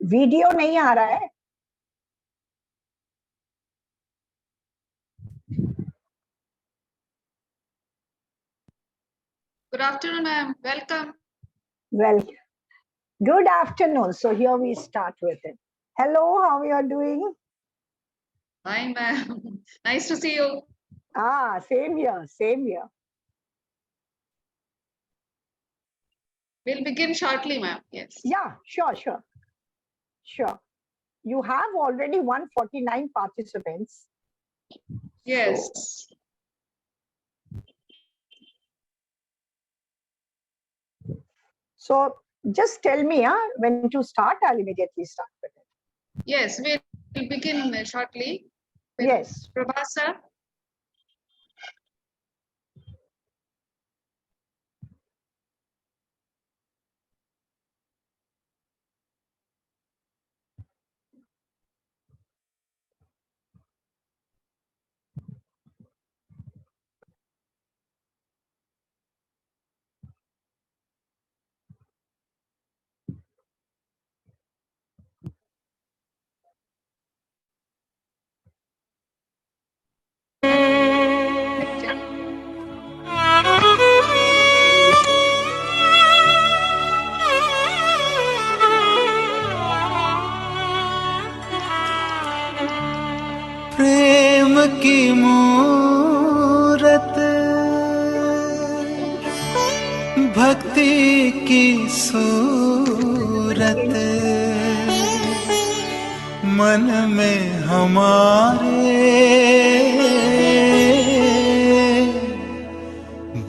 Video नहीं आ रहा है. Good afternoon, ma'am. Welcome. Well, good afternoon. So here we start with it. Hello, how you are doing? Fine, ma'am. Nice to see you. Same here, same here. We'll begin shortly, ma'am. Yes. Yeah, sure. You have already 149 participants. Yes. So just tell me when to start. I'll immediately start with it. Yes, we'll begin shortly. With Yes. Prabhasa. प्रेम की मूरत भक्ति की सूरत मन में हमारे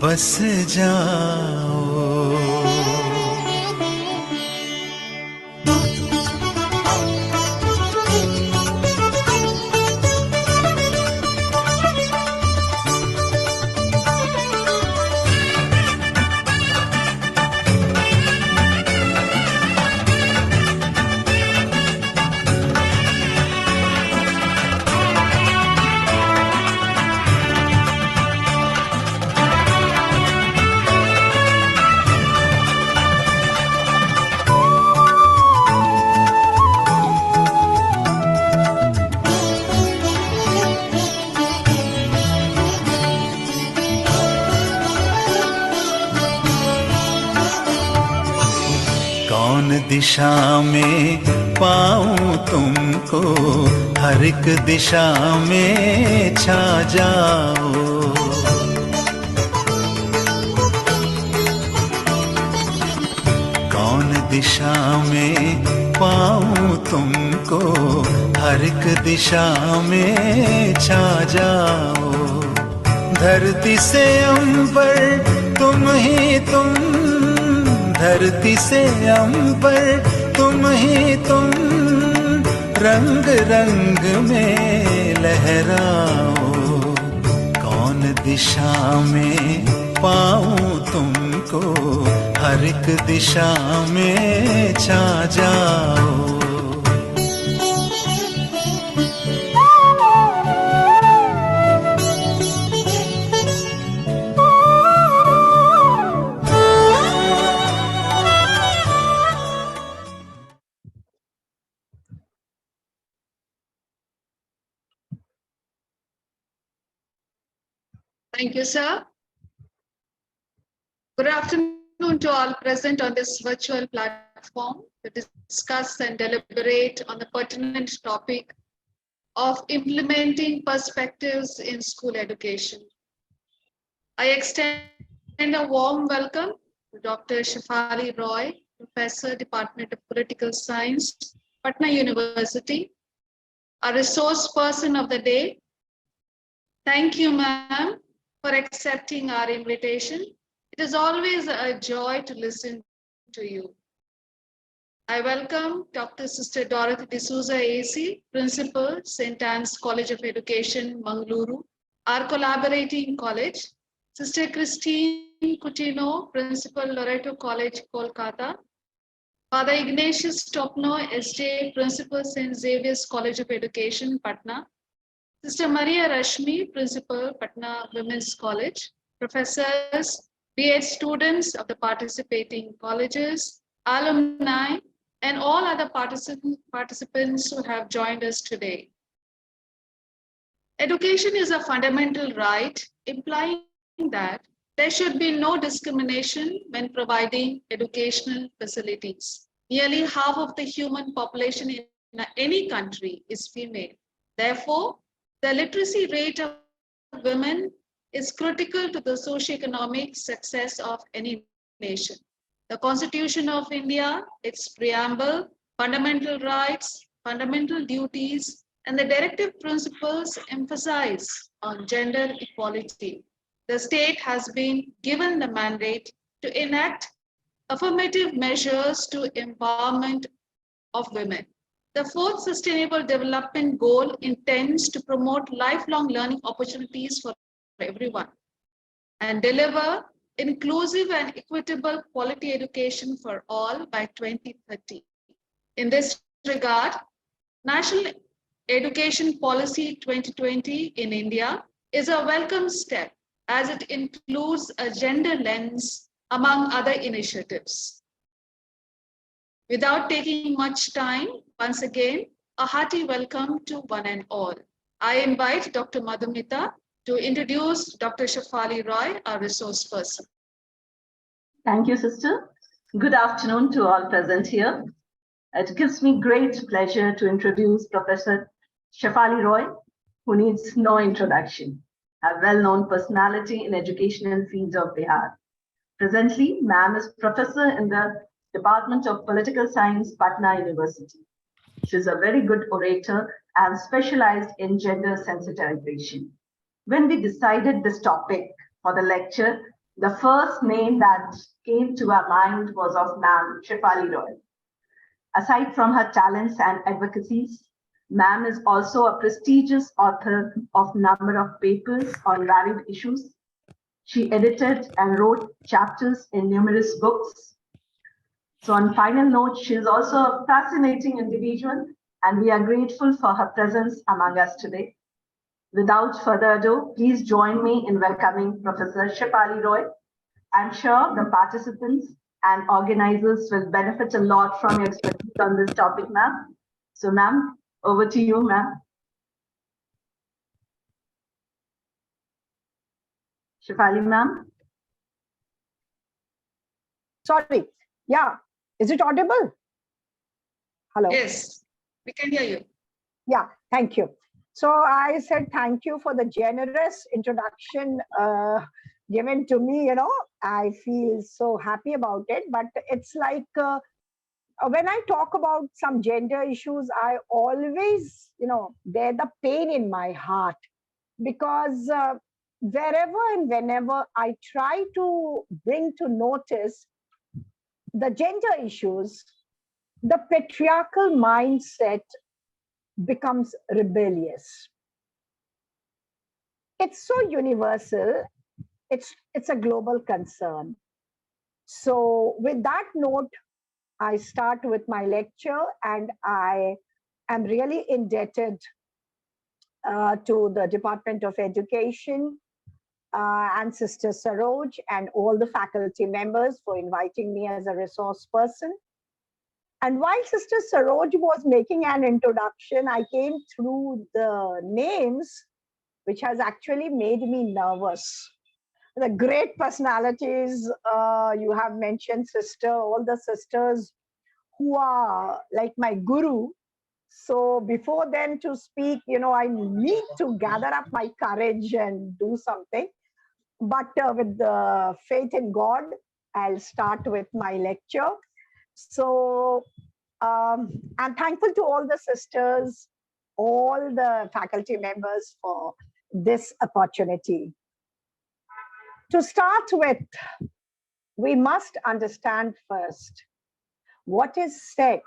बस जाओ। कौन दिशा में पाऊं तुमको, हर एक दिशा में छा जाओ। कौन दिशा में पाऊं तुमको, हर एक दिशा में छा जाओ। धरती से अंबर तुम ही तुम, धरती से अंबर तुम ही तुम, रंग रंग में लहराओ। कौन दिशा में पाऊं तुमको, हर एक दिशा में छा जाओ। Thank you, sir. Good afternoon to all present on this virtual platform to discuss and deliberate on the pertinent topic of implementing perspectives in school education. I extend a warm welcome to Dr. Shefali Roy, Professor, Department of Political Science, Patna University, our resource person of the day. Thank you, ma'am, for accepting our invitation. It is always a joy to listen to you. I welcome Dr. Sister Dorothy D'Souza AC, Principal, St. Anne's College of Education, Mangaluru, our collaborating college. Sister Christine Coutinho, Principal, Loreto College, Kolkata. Father Ignatius Topno, SJ, Principal, St. Xavier's College of Education, Patna. Sister Maria Rashmi, Principal, Patna Women's College. Professors, BEd students of the participating colleges, alumni, and all other participants who have joined us today. Education is a fundamental right, implying that there should be no discrimination when providing educational facilities. Nearly half of the human population in any country is female. Therefore, the literacy rate of women is critical to the socioeconomic success of any nation. The Constitution of India, its preamble, fundamental rights, fundamental duties, and the directive principles emphasize on gender equality. The state has been given the mandate to enact affirmative measures to empowerment of women. The fourth Sustainable Development Goal intends to promote lifelong learning opportunities for everyone and deliver inclusive and equitable quality education for all by 2030. In this regard, National Education Policy 2020 in India is a welcome step as it includes a gender lens among other initiatives. Without taking much time, once again, a hearty welcome to one and all. I invite Dr. Madhumita to introduce Dr. Shefali Roy, our resource person. Thank you, sister. Good afternoon to all present here. It gives me great pleasure to introduce Professor Shefali Roy, who needs no introduction, a well-known personality in educational field of Bihar. Presently, ma'am is professor in the Department of Political Science, Patna University. She is a very good orator and specialized in gender sensitization. When we decided this topic for the lecture, the first name that came to our mind was of ma'am Shefali Roy. Aside from her talents and advocacies, ma'am is also a prestigious author of number of papers on varied issues. She edited and wrote chapters in numerous books. So on final note, she is also a fascinating individual, and we are grateful for her presence among us today. Without further ado, please join me in welcoming Professor Shefali Roy. I'm sure the participants and organizers will benefit a lot from your expertise on this topic, ma'am. So ma'am, over to you, ma'am. Shefali ma'am. Sorry. Yeah. Is it audible? Hello. Yes, we can hear you. Yeah, thank you. So I said thank you for the generous introduction given to me. I feel so happy about it. But it's like when I talk about some gender issues, I always, bear the pain in my heart, because wherever and whenever I try to bring to notice the gender issues, the patriarchal mindset becomes rebellious. It's so universal. It's a global concern. So with that note, I start with my lecture, and I am really indebted to the Department of Education and Sister Saroj and all the faculty members for inviting me as a resource person. And while Sister Saroj was making an introduction, I came through the names, which has actually made me nervous. The great personalities you have mentioned, sister, all the sisters who are like my guru. So before them to speak, I need to gather up my courage and do something. But with the faith in God, I'll start with my lecture. So I'm thankful to all the sisters, all the faculty members for this opportunity. To start with, we must understand first what is sex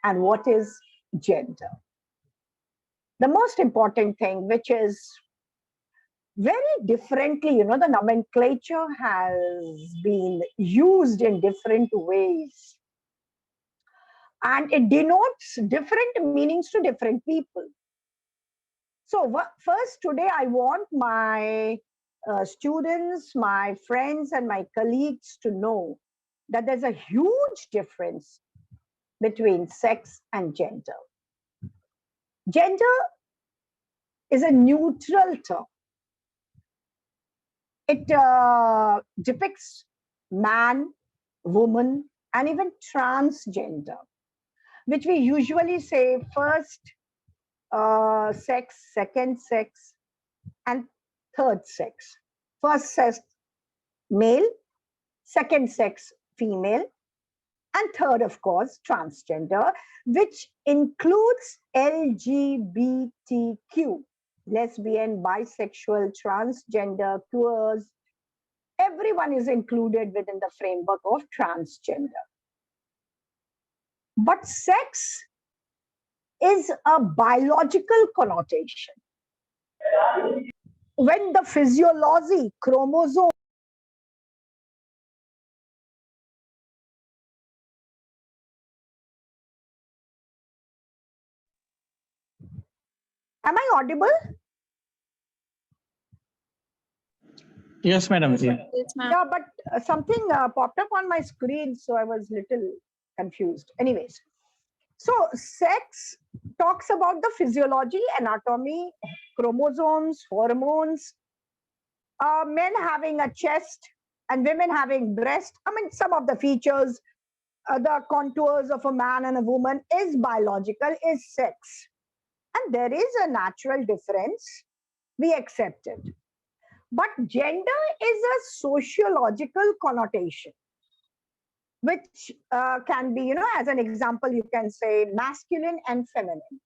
and what is gender. The most important thing, which is very differently, the nomenclature has been used in different ways. And it denotes different meanings to different people. So first, today, I want my students, my friends, and my colleagues to know that there's a huge difference between sex and gender. Gender is a neutral term. It depicts man, woman, and even transgender, which we usually say first sex, second sex, and third sex. First sex, male, second sex, female, and third, of course, transgender, which includes LGBTQ, lesbian, bisexual, transgender, queers. Everyone is included within the framework of transgender. But sex is a biological connotation. When the physiology, chromosome, am I audible? Yes, madam. Yeah. Yeah, but something popped up on my screen, so I was little confused. Anyways, so sex talks about the physiology, anatomy, chromosomes, hormones, men having a chest and women having breast. I mean, some of the features, the contours of a man and a woman is biological, is sex. And there is a natural difference. We accept it. But gender is a sociological connotation, which can be, as an example, you can say masculine and feminine.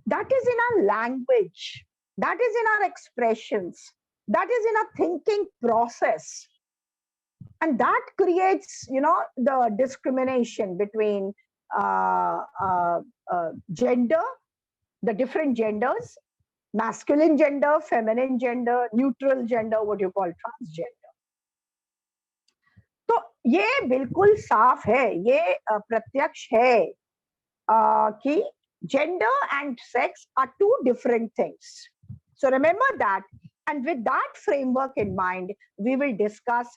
That is in our language. That is in our expressions. That is in our thinking process. And that creates, the discrimination between gender, the different genders, masculine gender, feminine gender, neutral gender, what you call transgender. तो ये बिल्कुल साफ है, ये प्रत्यक्ष है कि gender and sex are two different things. So remember that, and with that framework in mind, we will discuss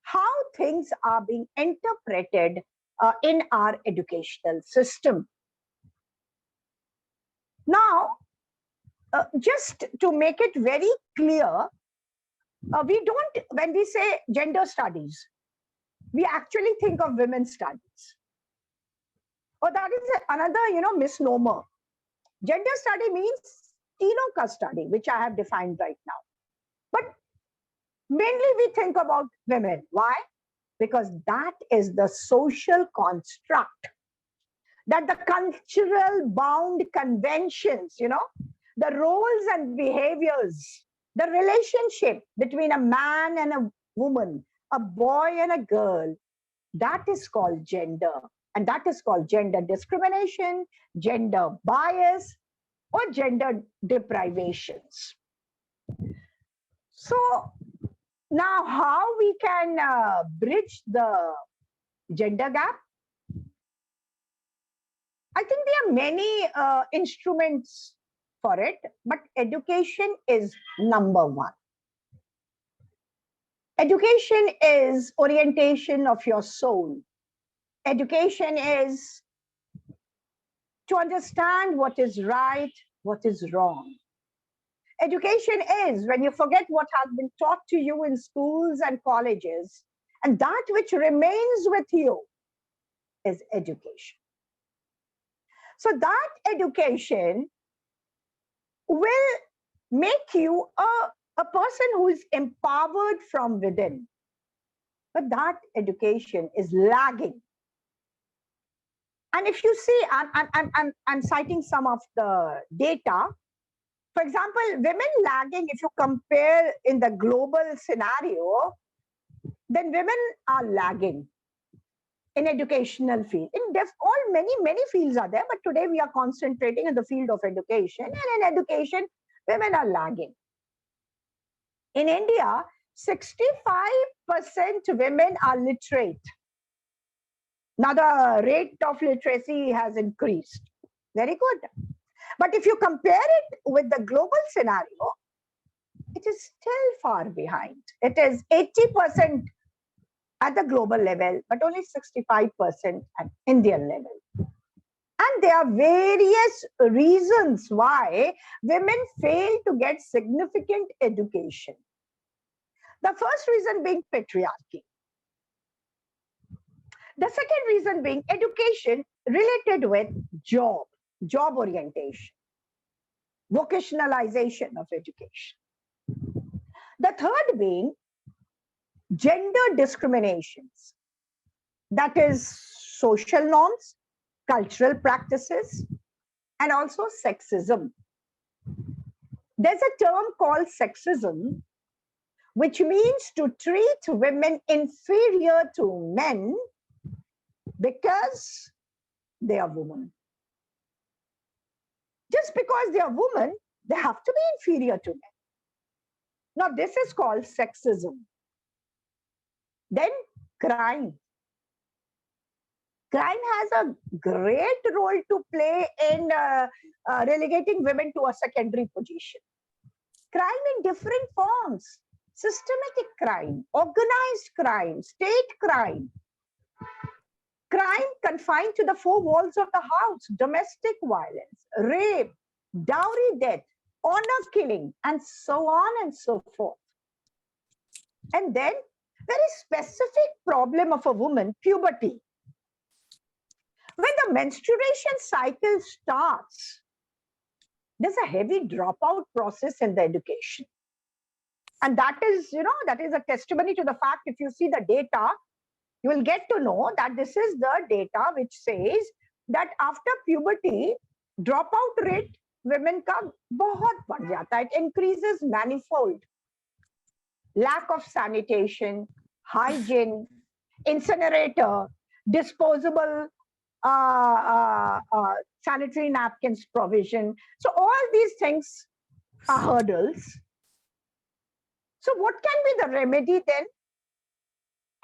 how things are being interpreted in our educational system. Now, just to make it very clear, we don't, when we say gender studies, we actually think of women's studies. Oh, that is another, misnomer. Gender study means तीनों का study, which I have defined right now. But mainly we think about women. Why? Because that is the social construct, that the cultural bound conventions, the roles and behaviors, the relationship between a man and a woman, a boy and a girl, that is called gender. And that is called gender discrimination, gender bias, or gender deprivations. So now how we can bridge the gender gap? I think there are many instruments for it, but education is number one. Education is orientation of your soul. Education is to understand what is right, what is wrong. Education is when you forget what has been taught to you in schools and colleges, and that which remains with you is education. So that education will make you a person who is empowered from within. But that education is lagging. And if you see, I'm citing some of the data. For example, women lagging, if you compare in the global scenario, then women are lagging in educational field. In many fields are there, but today we are concentrating in the field of education. And in education, women are lagging. In India, 65% women are literate. Now the rate of literacy has increased. Very good. But if you compare it with the global scenario, it is still far behind. It is 80% at the global level, but only 65% at Indian level. And there are various reasons why women fail to get significant education. The first reason being patriarchy. The second reason being education related with job orientation, vocationalization of education. The third being gender discriminations, that is social norms, cultural practices, and also sexism. There's a term called sexism, which means to treat women inferior to men because they are women. Just because they are women, they have to be inferior to men. Now, this is called sexism. Then crime. Crime has a great role to play in relegating women to a secondary position. Crime in different forms: systematic crime, organized crime, state crime, crime confined to the four walls of the house, domestic violence, rape, dowry debt, honor killing, and so on and so forth. And then very specific problem of a woman, puberty. When the menstruation cycle starts, there's a heavy dropout process in the education. And that is, that is a testimony to the fact, if you see the data, you will get to know that this is the data which says that after puberty, dropout rate women ka bahut बढ़ जाता है. It increases manifold. Lack of sanitation, hygiene, incinerator, disposable sanitary napkins provision. So all these things are hurdles. So what can be the remedy then?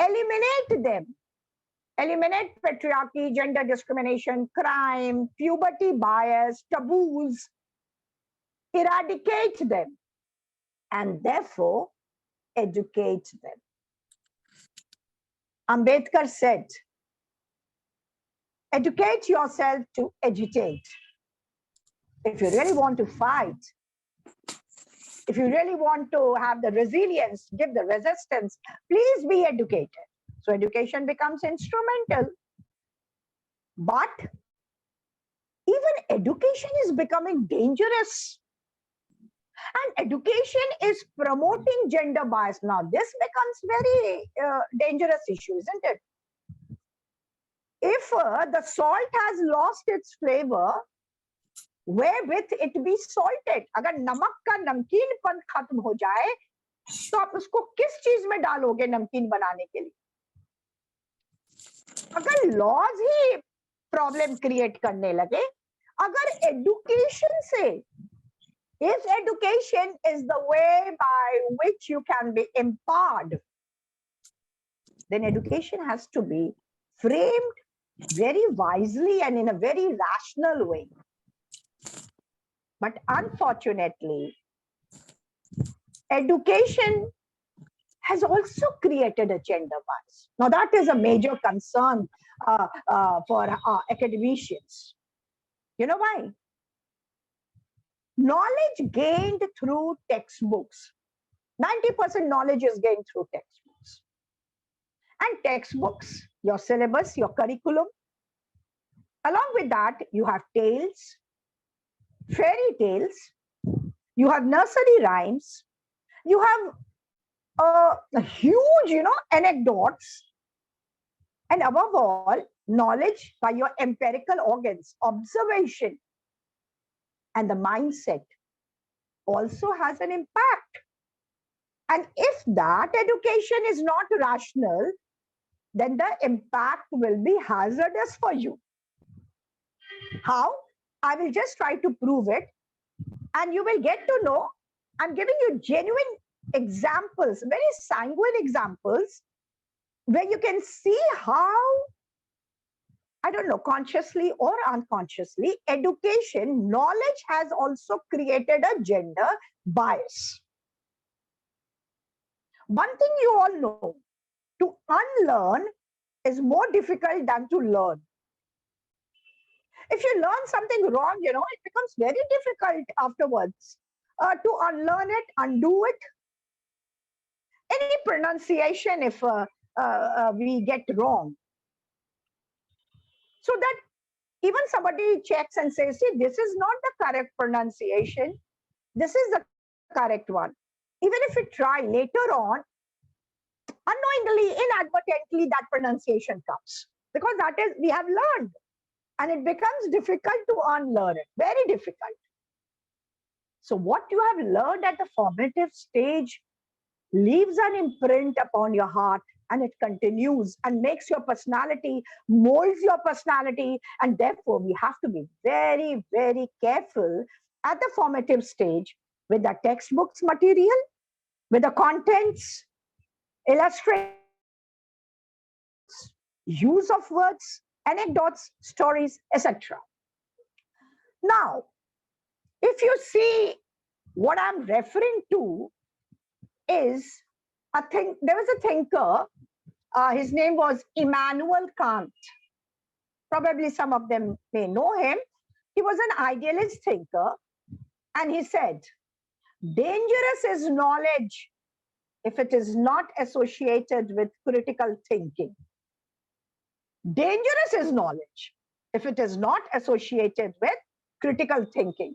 Eliminate them. Eliminate patriarchy, gender discrimination, crime, puberty bias, taboos. Eradicate them. And therefore, educate them. Ambedkar said, educate yourself to agitate. If you really want to fight, if you really want to have the resilience, give the resistance, please be educated. So education becomes instrumental. But even education is becoming dangerous. And education is promoting gender bias. Now, this becomes very dangerous issue, isn't it? If the salt has lost its flavor, wherewith it be salted? अगर नमक का नमकीनपन खत्म हो जाए, तो आप उसको किस चीज में डालोगे नमकीन बनाने के लिए? अगर laws ही problem create करने लगे, अगर education से, if education is the way by which you can be empowered, then education has to be framed very wisely and in a very rational way. But unfortunately, education has also created a gender bias. Now that is a major concern for academicians. You know why? Knowledge gained through textbooks. 90% knowledge is gained through textbooks. And textbooks, your syllabus, your curriculum. Along with that, you have tales, fairy tales, you have nursery rhymes, you have a huge, anecdotes, and above all, knowledge by your empirical organs, observation, and the mindset also has an impact. And if that education is not rational, then the impact will be hazardous for you. How? I will just try to prove it, and you will get to know. I'm giving you genuine examples, very sanguine examples, where you can see how, I don't know, consciously or unconsciously, education, knowledge has also created a gender bias. One thing you all know, To unlearn is more difficult than to learn. If you learn something wrong, it becomes very difficult afterwards to unlearn it, undo it. Any pronunciation, if we get wrong, so that even somebody checks and says, see, this is not the correct pronunciation, this is the correct one. Even if we try later on, unknowingly, inadvertently, that pronunciation comes, because that is, we have learned, and it becomes difficult to unlearn it, very difficult. So what you have learned at the formative stage leaves an imprint upon your heart, and it continues and makes your personality, molds your personality. And therefore, we have to be very, very careful at the formative stage with the textbooks material, with the contents, illustrations, use of words, anecdotes, stories, etc. Now, if you see what I'm referring to is there was a thinker, his name was Immanuel Kant. Probably some of them may know him. He was an idealist thinker, and he said, dangerous is knowledge if it is not associated with critical thinking. Dangerous is knowledge if it is not associated with critical thinking.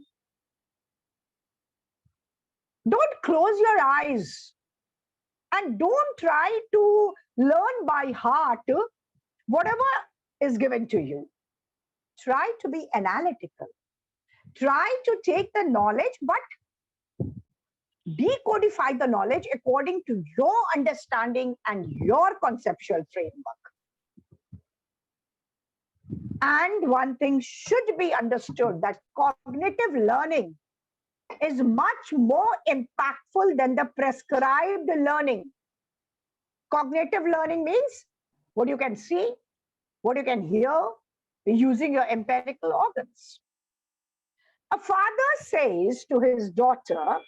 Don't close your eyes and don't try to learn by heart whatever is given to you. Try to be analytical. Try to take the knowledge, but decodify the knowledge according to your understanding and your conceptual framework. And one thing should be understood, that cognitive learning is much more impactful than the prescribed learning. Cognitive learning means what you can see, what you can hear, using your empirical organs. A father says to his daughter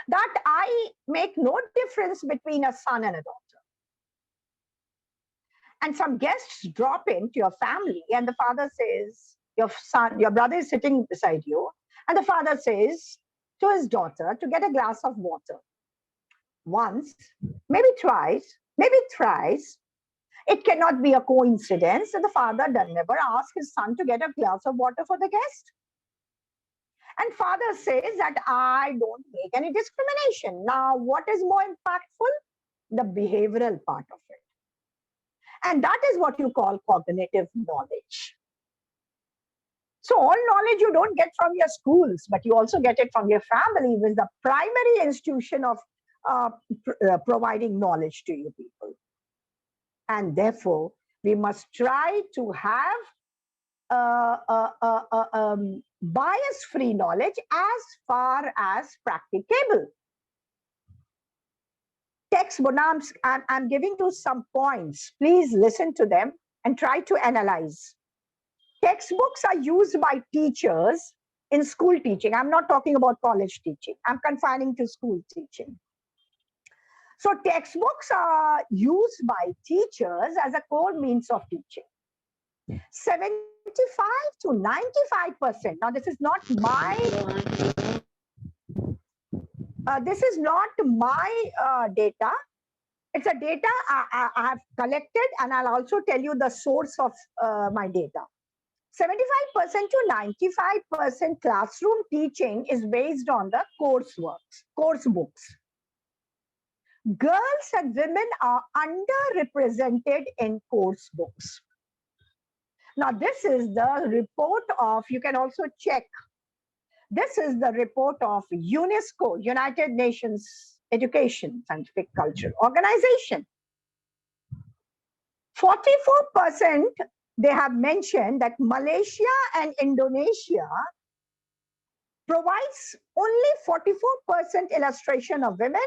that I make no difference between a son and a daughter. And some guests drop into your family, and the father says, your brother is sitting beside you, and the father says to his daughter to get a glass of water. Once, maybe twice, maybe thrice. It cannot be a coincidence that the father does never ask his son to get a glass of water for the guest. And father says that I don't make any discrimination. Now, what is more impactful? The behavioral part of it. And that is what you call cognitive knowledge. So all knowledge you don't get from your schools, but you also get it from your family, with the primary institution of providing knowledge to you people. And therefore, we must try to have bias-free knowledge as far as practicable. Textbook, now I'm giving you some points. Please listen to them and try to analyze. Textbooks are used by teachers in school teaching. I'm not talking about college teaching. I'm confining to school teaching. So textbooks are used by teachers as a core means of teaching. 75 to 95%. Now, this is not my data. It's a data I have collected, and I'll also tell you the source of my data. 75% to 95% classroom teaching is based on the course books. Girls and women are underrepresented in course books. Now, this is the report of, you can also check, this is the report of UNESCO, United Nations Education, Scientific, Culture Organization. 44%, they have mentioned that Malaysia and Indonesia provides only 44% illustration of women,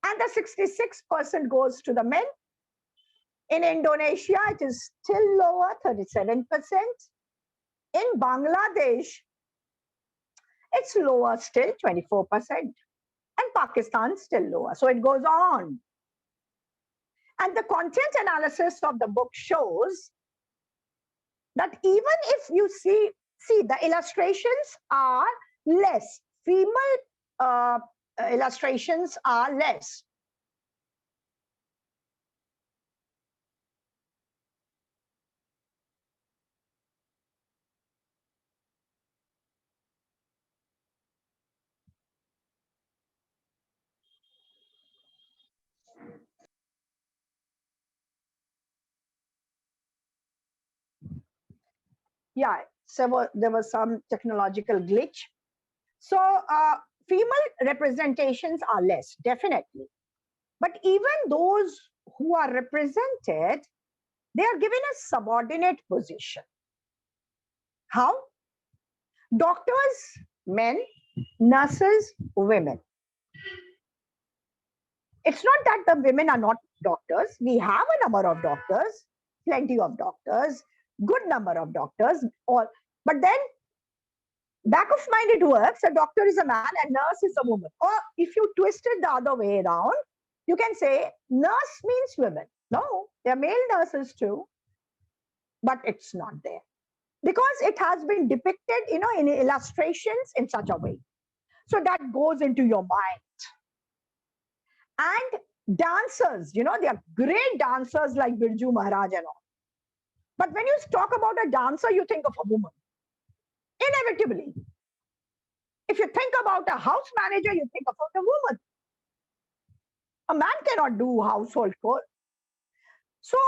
and the 66% goes to the men. In Indonesia, it is still lower, 37%. In Bangladesh, it's lower still, 24%. and Pakistan still lower. So it goes on. And the content analysis of the book shows that even if you see the illustrations are less, female illustrations are less. Yeah, so there was some technological glitch. So female representations are less, definitely. But even those who are represented, they are given a subordinate position. How? Doctors, men, nurses, women. It's not that the women are not doctors. We have a number of doctors, plenty of doctors, good number of doctors, but then back of mind it works, a doctor is a man and nurse is a woman. Or if you twist it the other way around, you can say nurse means women. No, there are male nurses too, but it's not there because it has been depicted, in illustrations in such a way. So that goes into your mind. And dancers, they are great dancers like Birju Maharaj and all. But when you talk about a dancer, you think of a woman. Inevitably. If you think about a house manager, you think about a woman. A man cannot do household chores. So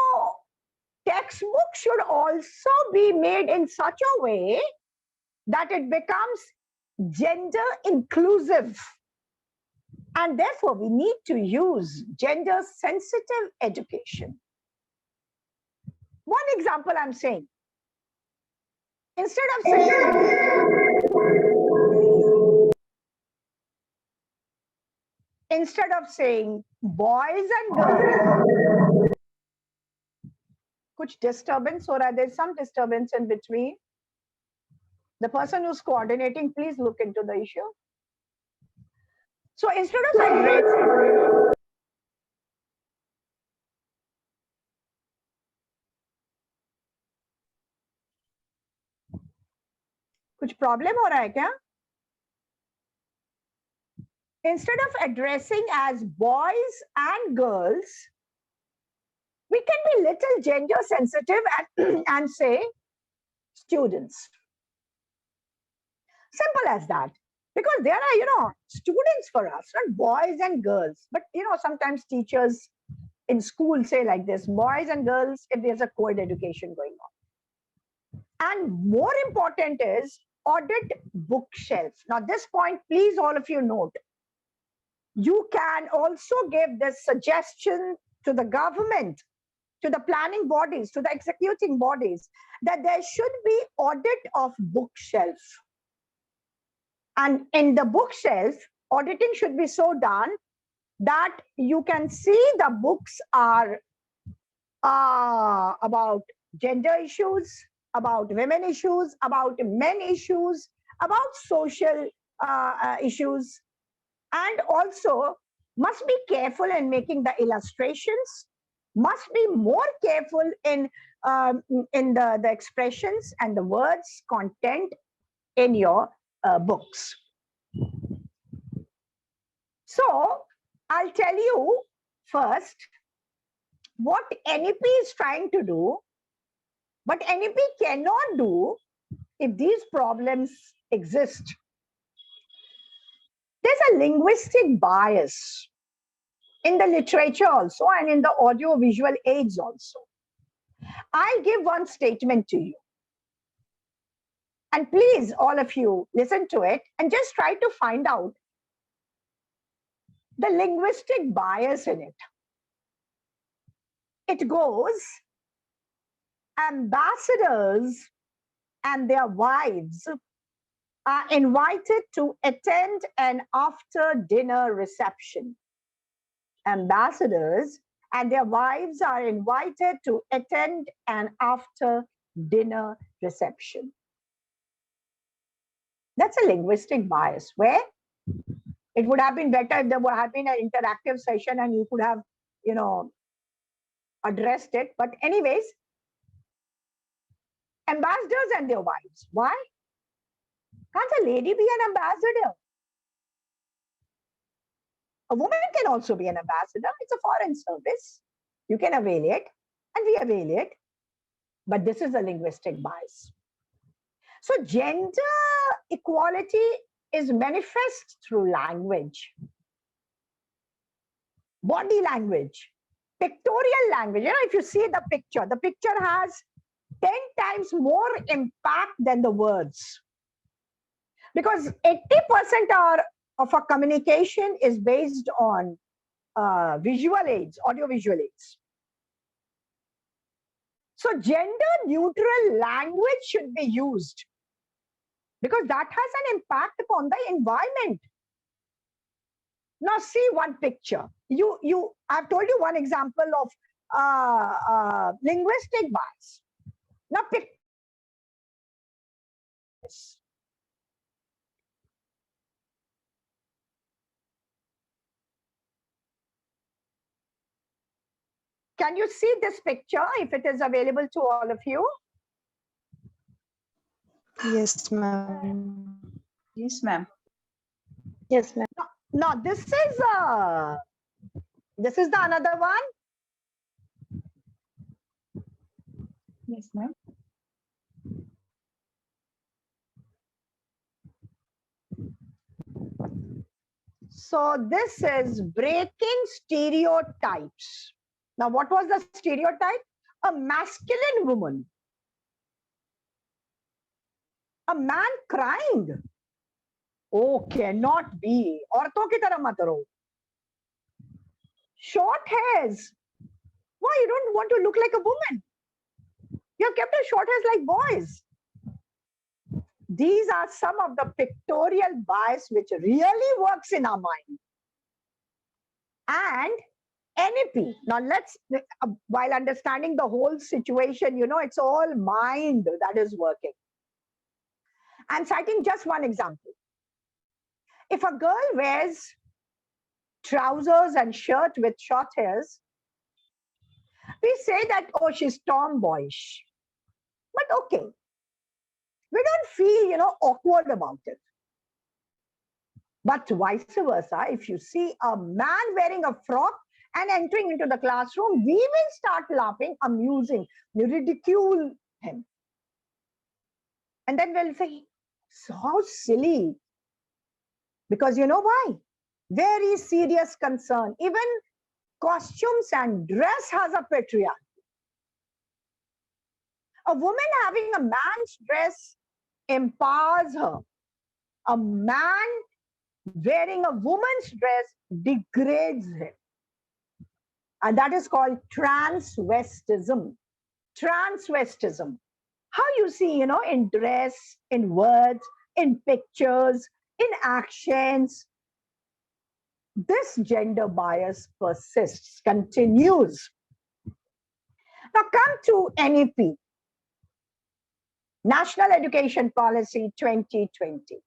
textbook should also be made in such a way that it becomes gender inclusive. And therefore, we need to use gender sensitive education. One example I'm saying, instead of saying boys and girls, kuch disturbance or there's some disturbance in between. The person who's coordinating, please look into the issue. So instead of saying कुछ problem हो रहा है क्या? Instead of addressing as boys and girls, we can be little gender sensitive and say students. Simple as that. Because there are, students for us, not boys and girls. But, sometimes teachers in school say like this, boys and girls, if there's a co-ed education going on. And more important is audit bookshelf. Now, this point, please, all of you note. You can also give this suggestion to the government, to the planning bodies, to the executing bodies, that there should be audit of bookshelf. And in the bookshelf, auditing should be so done that you can see the books are about gender issues, about women issues, about men issues, about social issues, and also must be careful in making the illustrations, must be more careful in the expressions and the words, content in your books. So I'll tell you first what NEP is trying to do, but NEP cannot do if these problems exist. There's a linguistic bias in the literature also and in the audio-visual aids also. I'll give one statement to you. And please, all of you, listen to it and just try to find out the linguistic bias in it. It goes, ambassadors and their wives are invited to attend an after-dinner reception. Ambassadors and their wives are invited to attend an after-dinner reception. That's a linguistic bias. Where? It would have been better if there would have been an interactive session and you could have, addressed it. But anyways, ambassadors and their wives. Why? Can't a lady be an ambassador? A woman can also be an ambassador. It's a foreign service. You can avail it, and we avail it. But this is a linguistic bias. So gender equality is manifest through language, body language, pictorial language. If you see the picture has 10 times more impact than the words. Because 80% of our communication is based on visual aids, audio-visual aids. So gender-neutral language should be used because that has an impact upon the environment. Now see one picture. I've told you one example of linguistic bias. Now pick this. Can you see this picture if it is available to all of you? Yes, ma'am. Yes, ma'am. Yes, ma'am. No, this is the another one. Yes, ma'am. So this is breaking stereotypes. Now, what was the stereotype? A masculine woman. A man crying. Oh, cannot be. औरतों की तरह मत रहो. Short hairs. Why you don't want to look like a woman? You have kept your short hairs like boys. These are some of the pictorial bias which really works in our mind. And NEP. Now let's, while understanding the whole situation, it's all mind that is working. I'm citing just one example. If a girl wears trousers and shirt with short hairs, we say that, oh, she's tomboyish. But okay, we don't feel, awkward about it. But vice versa, if you see a man wearing a frock and entering into the classroom, we will start laughing, amusing, ridicule him. And then we'll say, so how silly. Because you know why? Very serious concern. Even costumes and dress has a patriarchy. A woman having a man's dress empowers her. A man wearing a woman's dress degrades him. And that is called transvestism. Transvestism. How you see, in dress, in words, in pictures, in actions, this gender bias persists, continues. Now come to NEP, National Education Policy 2020.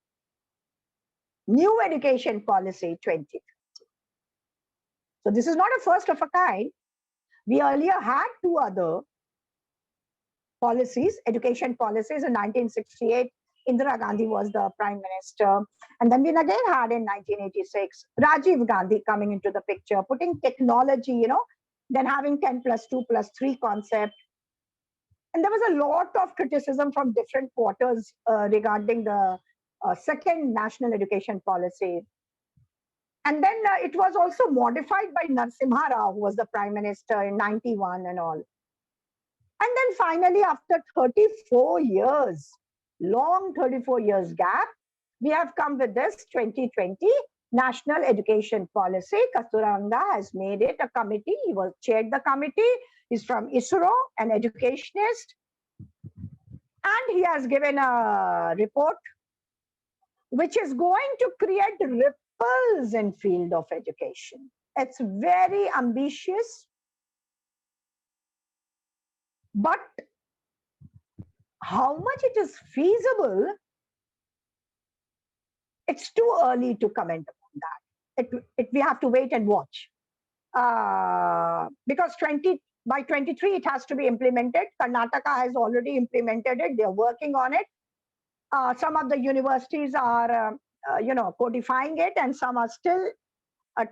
New Education Policy 2020. So this is not a first of a kind. We earlier had two other policies, education policies. In 1968, Indira Gandhi was the prime minister. And then we again had in 1986, Rajiv Gandhi coming into the picture, putting technology, then having 10 plus 2 plus 3 concept. And there was a lot of criticism from different quarters regarding the second national education policy. And then it was also modified by Narasimha Rao, who was the prime minister in 91 and all. And then finally, after 34 years, long 34 years gap, we have come with this 2020 National Education Policy. Kasturanga has made it a committee. He was chaired the committee. He's from ISRO, an educationist. And he has given a report which is going to create ripples in field of education. It's very ambitious. But how much it is feasible, it's too early to comment upon that. We have to wait and watch. Because by 23, it has to be implemented. Karnataka has already implemented it. They're working on it. Some of the universities are, codifying it, and some are still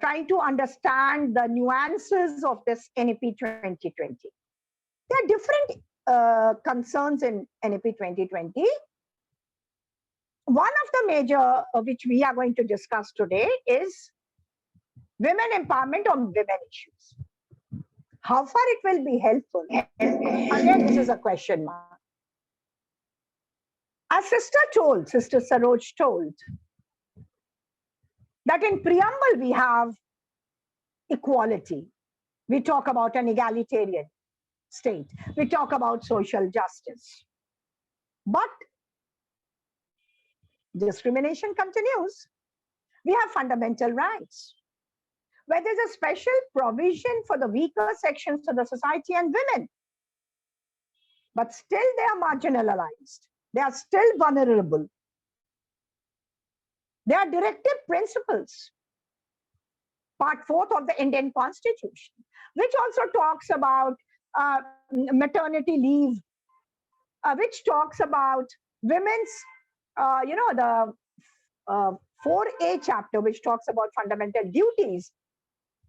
trying to understand the nuances of this NEP 2020. There are different concerns in NEP 2020. One of the major, which we are going to discuss today, is women empowerment on women issues. How far it will be helpful? Again, this is a question mark. As Sister Saroj told, that in preamble we have equality. We talk about an egalitarian state. We talk about social justice. But discrimination continues. We have fundamental rights, where there's a special provision for the weaker sections of the society and women. But still they are marginalized. They are still vulnerable. There are directive principles, Part 4 of the Indian Constitution, which also talks about maternity leave, which talks about women's, the 4A chapter, which talks about fundamental duties,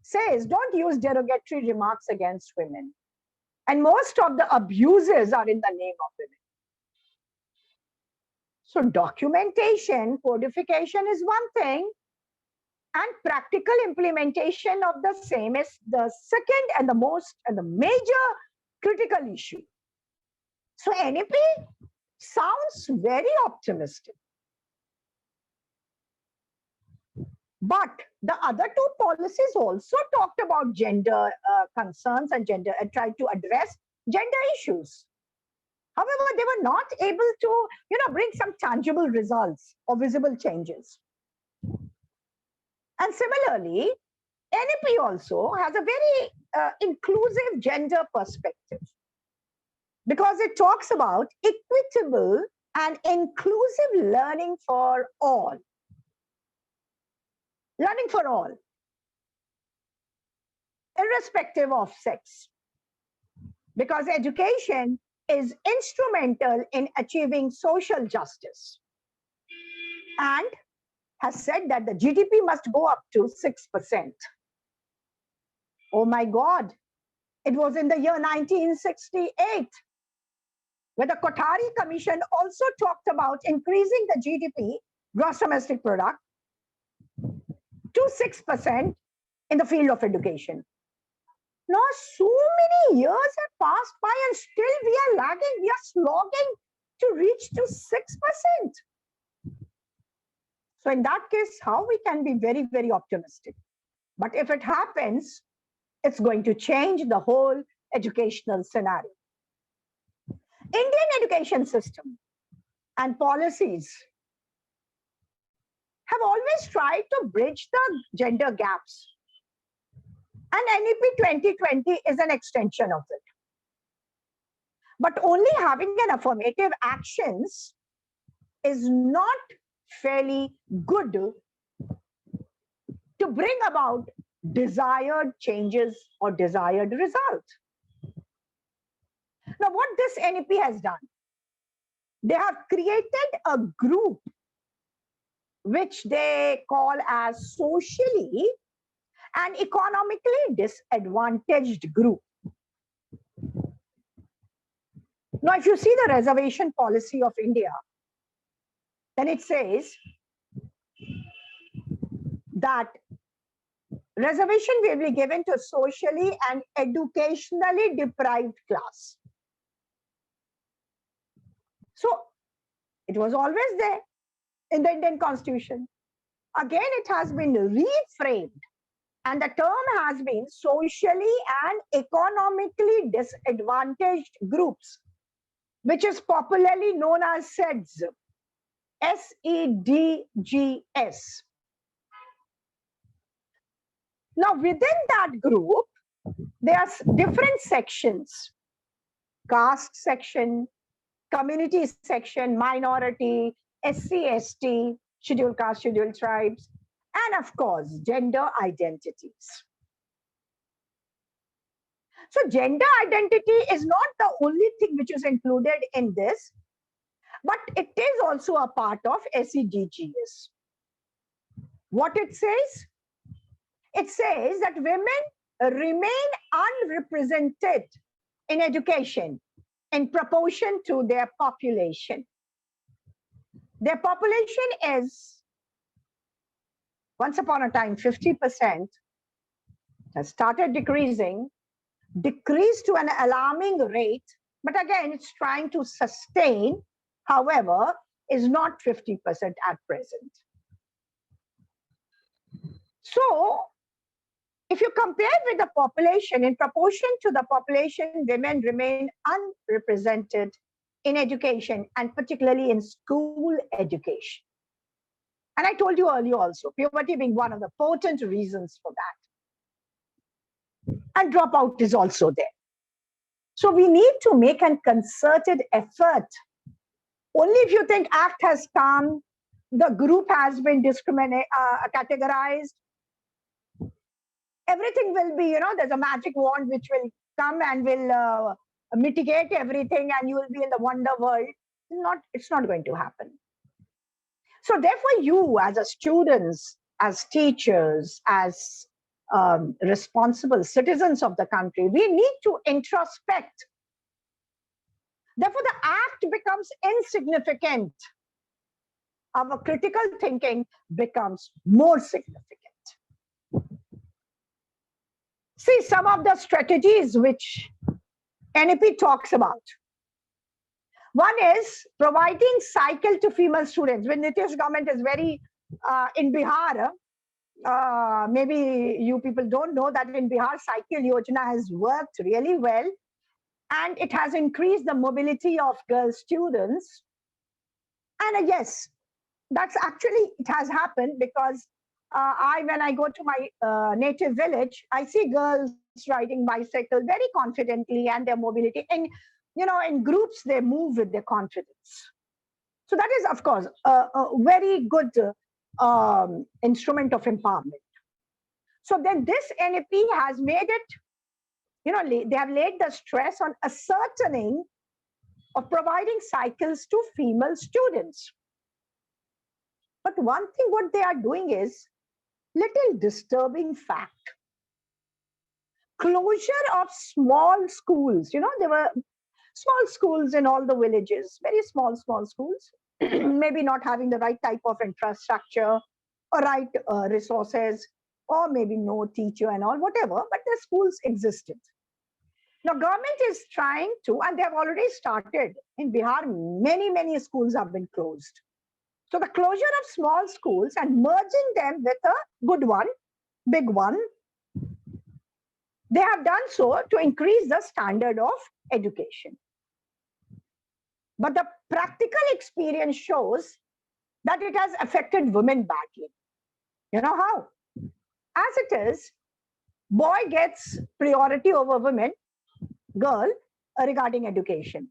says don't use derogatory remarks against women. And most of the abuses are in the name of women. So documentation, codification is one thing, and practical implementation of the same is the second and the major critical issue. So NEP sounds very optimistic. But the other two policies also talked about gender concerns and tried to address gender issues. However, they were not able to, bring some tangible results or visible changes. And similarly, NEP also has a very inclusive gender perspective, because it talks about equitable and inclusive learning for all. Learning for all, irrespective of sex, because education is instrumental in achieving social justice, and has said that the GDP must go up to 6%. Oh my God, it was in the year 1968, where the Kothari Commission also talked about increasing the GDP, gross domestic product, to 6% in the field of education. Now, so many years have passed by and still we are lagging, we are slogging to reach to 6%. So in that case, how we can be very, very optimistic? But if it happens, it's going to change the whole educational scenario. Indian education system and policies have always tried to bridge the gender gaps. And NEP 2020 is an extension of it. But only having an affirmative actions is not fairly good to bring about desired changes or desired result. Now, what this NEP has done, they have created a group which they call as socially and economically disadvantaged group. Now, if you see the reservation policy of India, then it says that reservation will be given to socially and educationally deprived class. So it was always there in the Indian Constitution. Again, it has been reframed, and the term has been socially and economically disadvantaged groups, which is popularly known as SEDS, SEDGS. Now, within that group, there are different sections: caste section, community section, minority, SC, ST, scheduled caste, scheduled tribes, and of course, gender identities. So gender identity is not the only thing which is included in this, but it is also a part of SEDGs. What it says? It says that women remain unrepresented in education in proportion to their population. Their population is, once upon a time, 50%, has started decreasing, decreased to an alarming rate, but again, it's trying to sustain, however, is not 50% at present. So, if you compare with the population, in proportion to the population, women remain unrepresented in education and particularly in school education. And I told you earlier also, puberty being one of the potent reasons for that. And dropout is also there. So we need to make a concerted effort. Only if you think act has come, the group has been categorized, everything will be, there's a magic wand which will come and will mitigate everything and you will be in the wonder world. It's not going to happen. So therefore you as a students, as teachers, as responsible citizens of the country, we need to introspect. Therefore the act becomes insignificant. Our critical thinking becomes more significant. See some of the strategies which NEP talks about. One is providing cycle to female students. When Nitish government is very, in Bihar, maybe you people don't know that in Bihar, Cycle Yojana has worked really well and it has increased the mobility of girl students. And yes, that's actually, it has happened because when I go to my native village, I see girls riding bicycle very confidently and their mobility. And, in groups, they move with their confidence. So that is, of course, a very good instrument of empowerment. So then this NEP has made it, they have laid the stress on ascertaining of providing cycles to female students. But one thing what they are doing is little disturbing fact. Closure of small schools. There were small schools in all the villages, very small schools, maybe not having the right type of infrastructure or right resources, or maybe no teacher and all, whatever, but the schools existed. Now, government is trying to, and they have already started. In Bihar, many schools have been closed. So the closure of small schools and merging them with a good one, big one, they have done so to increase the standard of education. But the practical experience shows that it has affected women badly. You know how? As it is, boy gets priority over women, girl, regarding education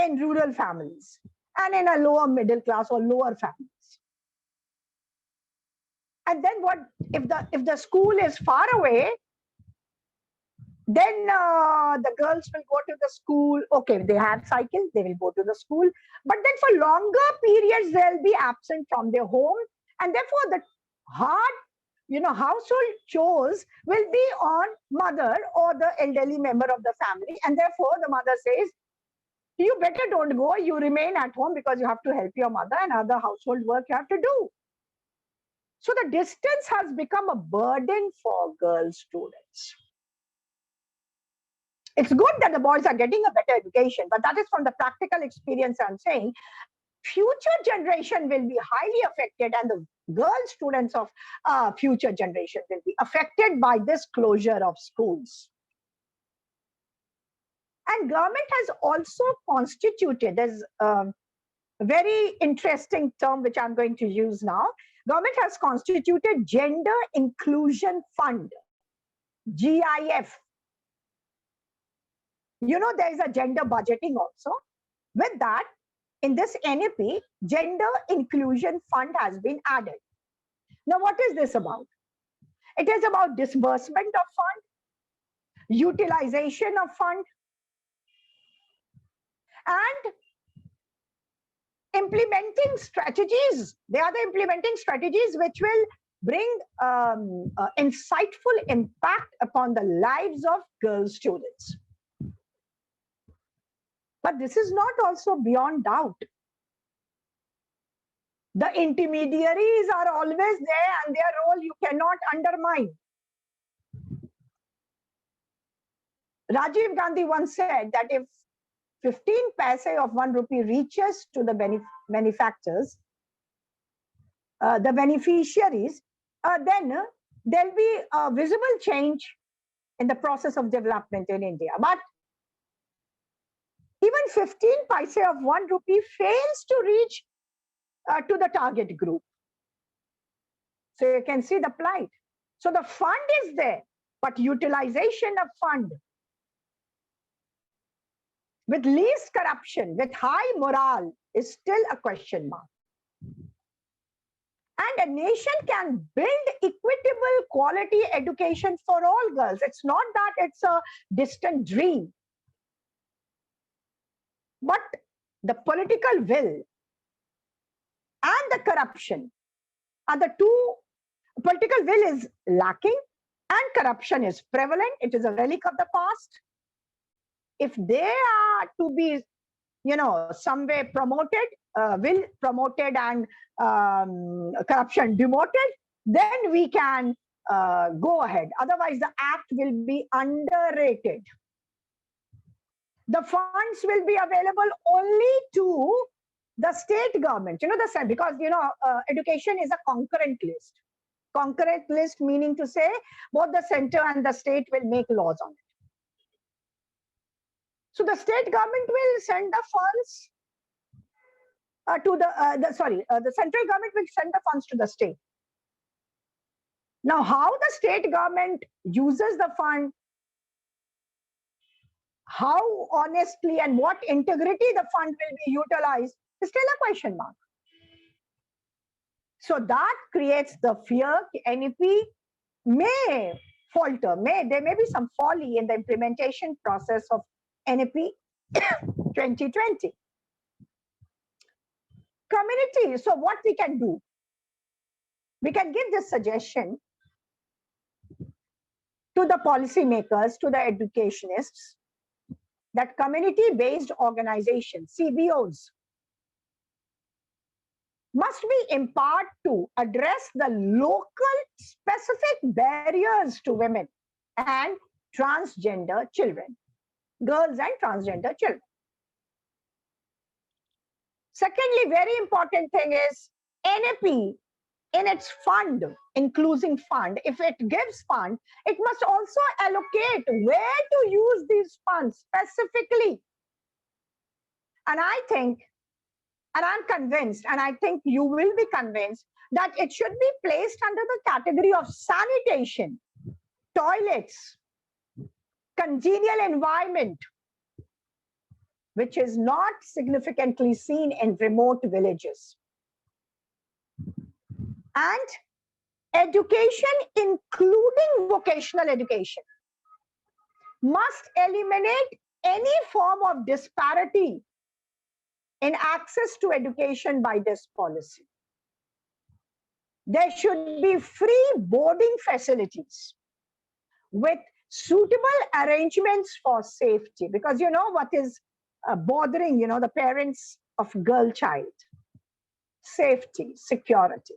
in rural families and in a lower middle class or lower families. And then what if the school is far away, then the girls will go to the school. Okay, they have cycles, they will go to the school. But then for longer periods, they'll be absent from their home. And therefore, the hard, household chores will be on mother or the elderly member of the family. And therefore, the mother says, you better don't go, you remain at home because you have to help your mother and other household work you have to do. So the distance has become a burden for girl students. It's good that the boys are getting a better education, but that is from the practical experience I'm saying. Future generation will be highly affected, and the girl students of future generation will be affected by this closure of schools. And government has also constituted, there's a very interesting term which I'm going to use now. Government has constituted Gender Inclusion Fund, GIF. There is a gender budgeting also. With that, in this NEP, Gender Inclusion Fund has been added. Now, what is this about? It is about disbursement of fund, utilization of fund, and implementing strategies. They are the implementing strategies which will bring insightful impact upon the lives of girl students. But this is not also beyond doubt. The intermediaries are always there and their role you cannot undermine. Rajiv Gandhi once said that if 15 paise of 1 rupee reaches to the benefactors, the beneficiaries, then there'll be a visible change in the process of development in India. But even 15 paise of 1 rupee fails to reach to the target group. So you can see the plight. So the fund is there, but utilization of fund with least corruption, with high morale is still a question mark. And a nation can build equitable quality education for all girls. It's not that it's a distant dream. But the political will and the corruption are the two. Political will is lacking and corruption is prevalent. It is a relic of the past. If they are to be, some way promoted, will promoted and corruption demoted, then we can go ahead. Otherwise, the act will be underrated. The funds will be available only to the state government, because, education is a concurrent list. Concurrent list meaning to say both the center and the state will make laws on it. So the state government will send the funds to the central government will send the funds to the state. Now, how the state government uses the fund, how honestly and what integrity the fund will be utilized is still a question mark. So that creates the fear NEP may falter, there may be some folly in the implementation process of NEP 2020. Community, so what we can do? We can give this suggestion to the policymakers, to the educationists, that community-based organizations, CBOs, must be empowered to address the local specific barriers to women and transgender children, girls and transgender children. Secondly, very important thing is NEP in its fund, inclusive fund, if it gives fund, it must also allocate where to use these funds specifically. And I think, and I'm convinced, and I think you will be convinced, that it should be placed under the category of sanitation, toilets, congenial environment, which is not significantly seen in remote villages. And education, including vocational education, must eliminate any form of disparity in access to education by this policy. There should be free boarding facilities with suitable arrangements for safety, because you know what is bothering, the parents of girl child: safety, security.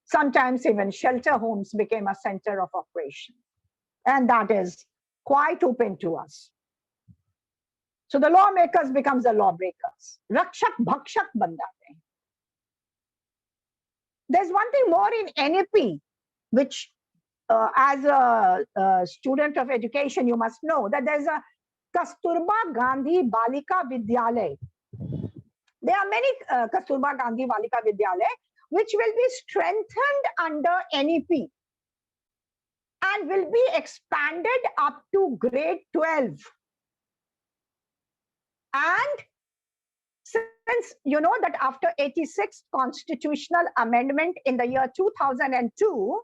Sometimes even shelter homes became a center of operation, and that is quite open to us. So the lawmakers becomes the lawbreakers. Rakshak bhakshak ban jate. There's one thing more in NEP, which as a student of education, you must know that there's a Kasturba Gandhi Balika Vidyalay. There are many Kasturba Gandhi Balika Vidyalay which will be strengthened under NEP and will be expanded up to grade 12. And since Since you know that after 86th constitutional amendment in the year 2002,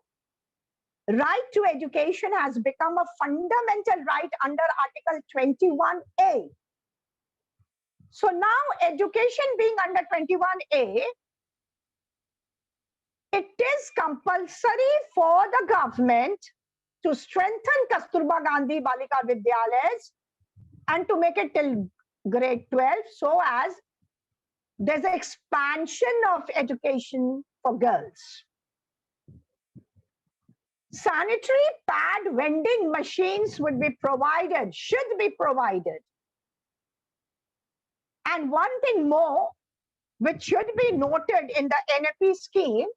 right to education has become a fundamental right under Article 21A. So now education being under 21A, it is compulsory for the government to strengthen Kasturba Gandhi Balika Vidyalayas and to make it till grade 12 so as there's an expansion of education for girls. Sanitary pad vending machines would be provided, should be provided. And one thing more, which should be noted in the NAP scheme,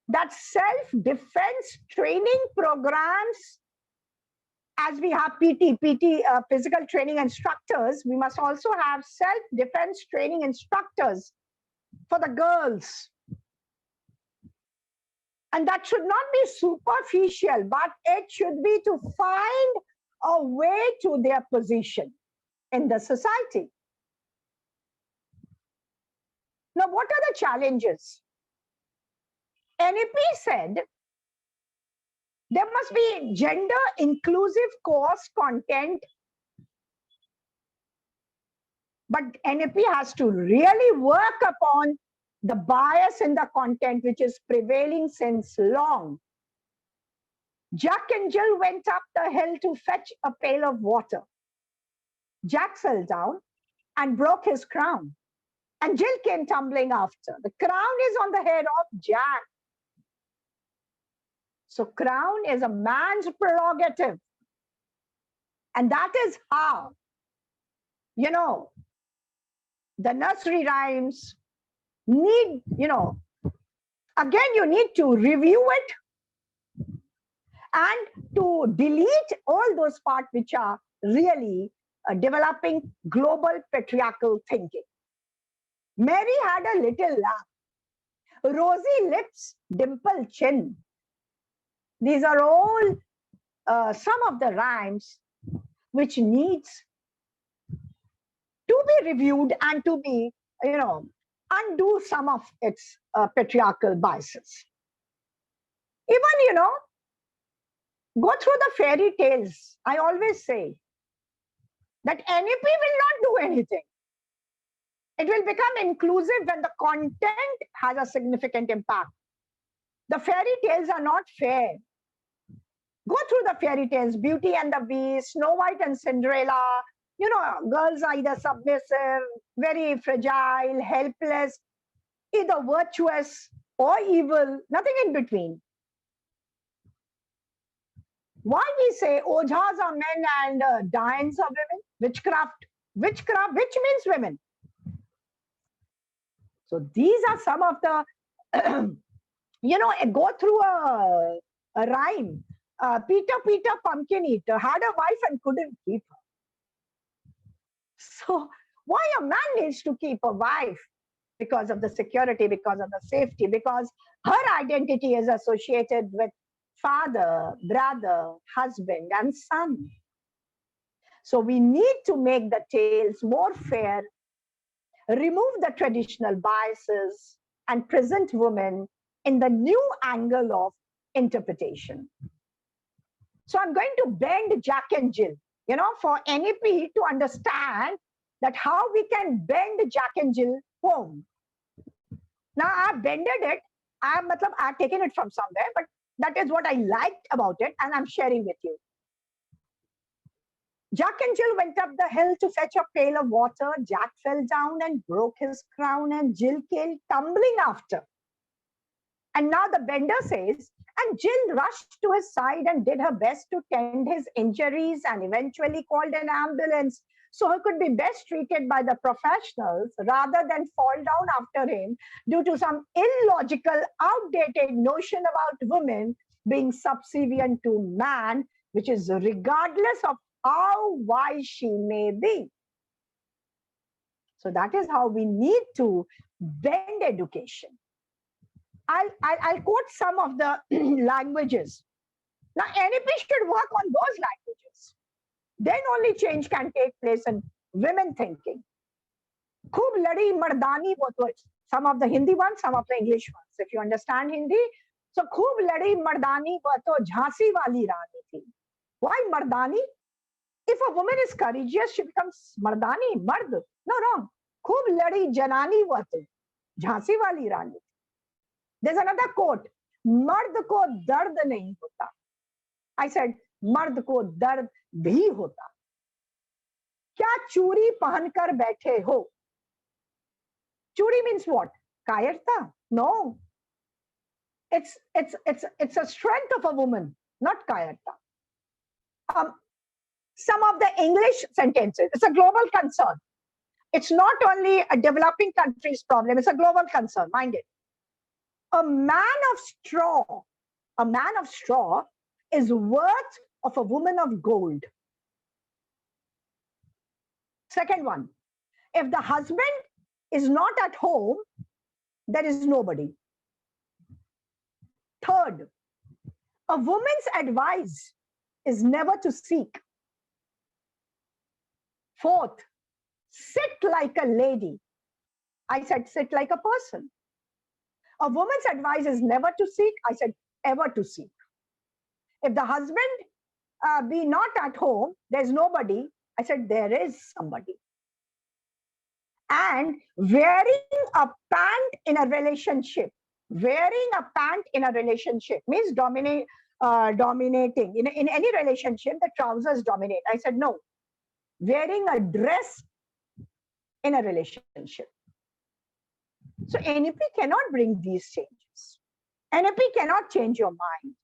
that self-defense training programs, as we have PT, physical training instructors, we must also have self-defense training instructors for the girls. And that should not be superficial, but it should be to find a way to their position in the society. Now, what are the challenges? NAP said there must be gender inclusive course content, but NAP has to really work upon the bias in the content which is prevailing since long. Jack and Jill went up the hill to fetch a pail of water. Jack fell down and broke his crown, and Jill came tumbling after. The crown is on the head of Jack. So crown is a man's prerogative. And that is how, you know, the nursery rhymes need, you know, again, you need to review it and to delete all those parts which are really developing global patriarchal thinking. Mary had a little laugh, rosy lips, dimpled chin. These are all some of the rhymes which needs to be reviewed and to be, you know, undo some of its patriarchal biases. Even, you know, go through the fairy tales. I always say that NAP will not do anything. It will become inclusive when the content has a significant impact. The fairy tales are not fair. Go through the fairy tales, Beauty and the Beast, Snow White and Cinderella. You know, girls are either submissive, very fragile, helpless, either virtuous or evil, nothing in between. Why we say Ojhas are men and Dayans are women? Witchcraft, which means women. So these are some of the, you know, go through a rhyme. Peter, pumpkin eater, had a wife and couldn't keep her. So why a man needs to keep a wife? Because of the security, because of the safety, because her identity is associated with father, brother, husband, and son. So we need to make the tales more fair, remove the traditional biases, and present women in the new angle of interpretation. So I'm going to bend Jack and Jill, you know, for NAP to understand that how we can bend Jack and Jill home. Now I've bended it. I've taken it from somewhere, but that is what I liked about it, and I'm sharing with you. Jack and Jill went up the hill to fetch a pail of water. Jack fell down and broke his crown, and Jill came tumbling after. And now the bender says, and Jill rushed to his side and did her best to tend his injuries and eventually called an ambulance so he could be best treated by the professionals rather than fall down after him due to some illogical, outdated notion about women being subservient to man, which is regardless of how wise she may be. So that is how we need to bend education. I'll quote some of the languages. Now, NAP should work on those languages. Then only change can take place in women thinking. Khub ladi mardani wo to, some of the Hindi ones, some of the English ones. If you understand Hindi, so khub ladi mardani wo to Jhansi wali Rani thi. Why mardani? If a woman is courageous, she becomes mardani, mard. No, wrong. Khub ladi janani wo to Jhansi wali Rani. There's another quote. Mard ko dard nahi hota. I said, mard ko dard bhi hota. क्या चूड़ी पहनकर बैठे हो? Churi means what? Kayarta? No. It's a strength of a woman, not kayarta. Some of the English sentences, it's a global concern. It's not only a developing country's problem, it's a global concern, mind it. A man of straw is worth of a woman of gold. Second one, if the husband is not at home, there is nobody. Third, a woman's advice is never to seek. Fourth, sit like a lady. I said sit like a person. A woman's advice is never to seek. I said ever to seek. If the husband be not at home, there's nobody. I said there is somebody. And wearing a pant in a relationship. Wearing a pant in a relationship means dominating. In any relationship, the trousers dominate. I said no. Wearing a dress in a relationship. So NEP cannot bring these changes. NEP cannot change your mind.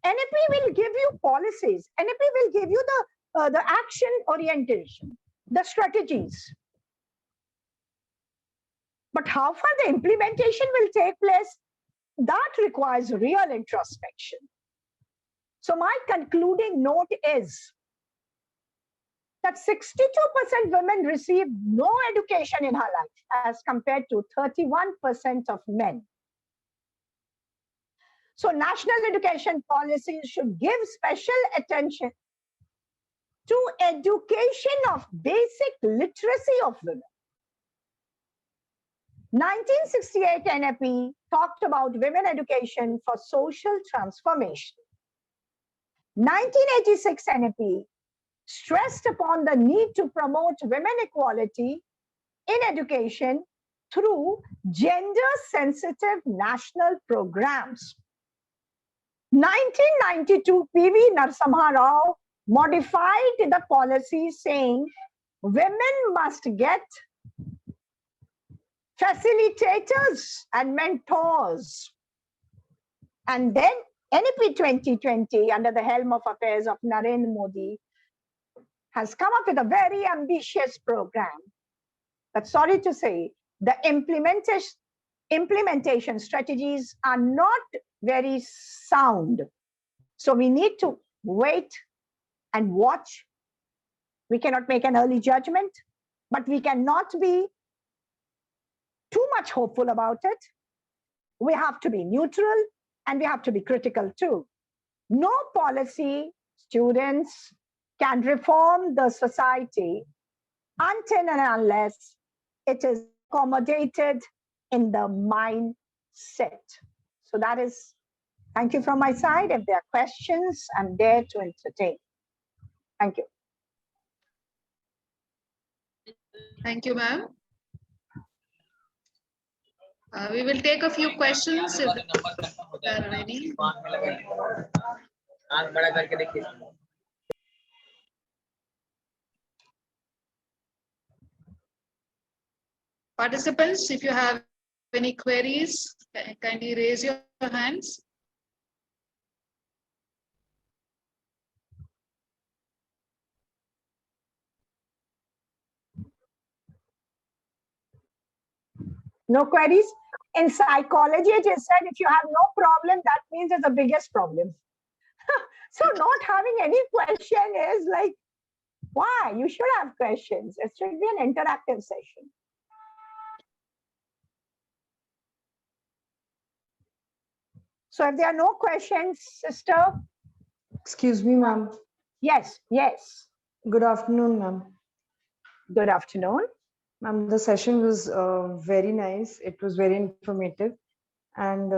NEP will give you policies. NEP will give you the action orientation, the strategies. But how far the implementation will take place, that requires real introspection. So my concluding note is that 62% women receive no education in her life as compared to 31% of men. So national education policies should give special attention to education of basic literacy of women. 1968 NEP talked about women education for social transformation. 1986 NEP stressed upon the need to promote women equality in education through gender-sensitive national programs. 1992 PV Narasimha Rao modified the policy saying women must get facilitators and mentors. And then NEP 2020, under the helm of affairs of Narendra Modi, has come up with a very ambitious program. But sorry to say, the implementation strategies are not very sound. So we need to wait and watch. We cannot make an early judgment, but we cannot be too much hopeful about it. We have to be neutral and we have to be critical too. No policy, students, can reform the society until and unless it is accommodated in the mindset. So that is, thank you from my side. If there are questions, I'm there to entertain. Thank you. Thank you, ma'am. We will take a few questions if there are any. Participants, if you have any queries, kindly raise your hands. No queries? In psychology, it is said if you have no problem, that means it's the biggest problem. So not having any question is like, why? You should have questions. It should be an interactive session. So if there are no questions, sister. Excuse me, ma'am. Yes, yes. Good afternoon, ma'am. Good afternoon. Ma'am, the session was very nice. It was very informative. And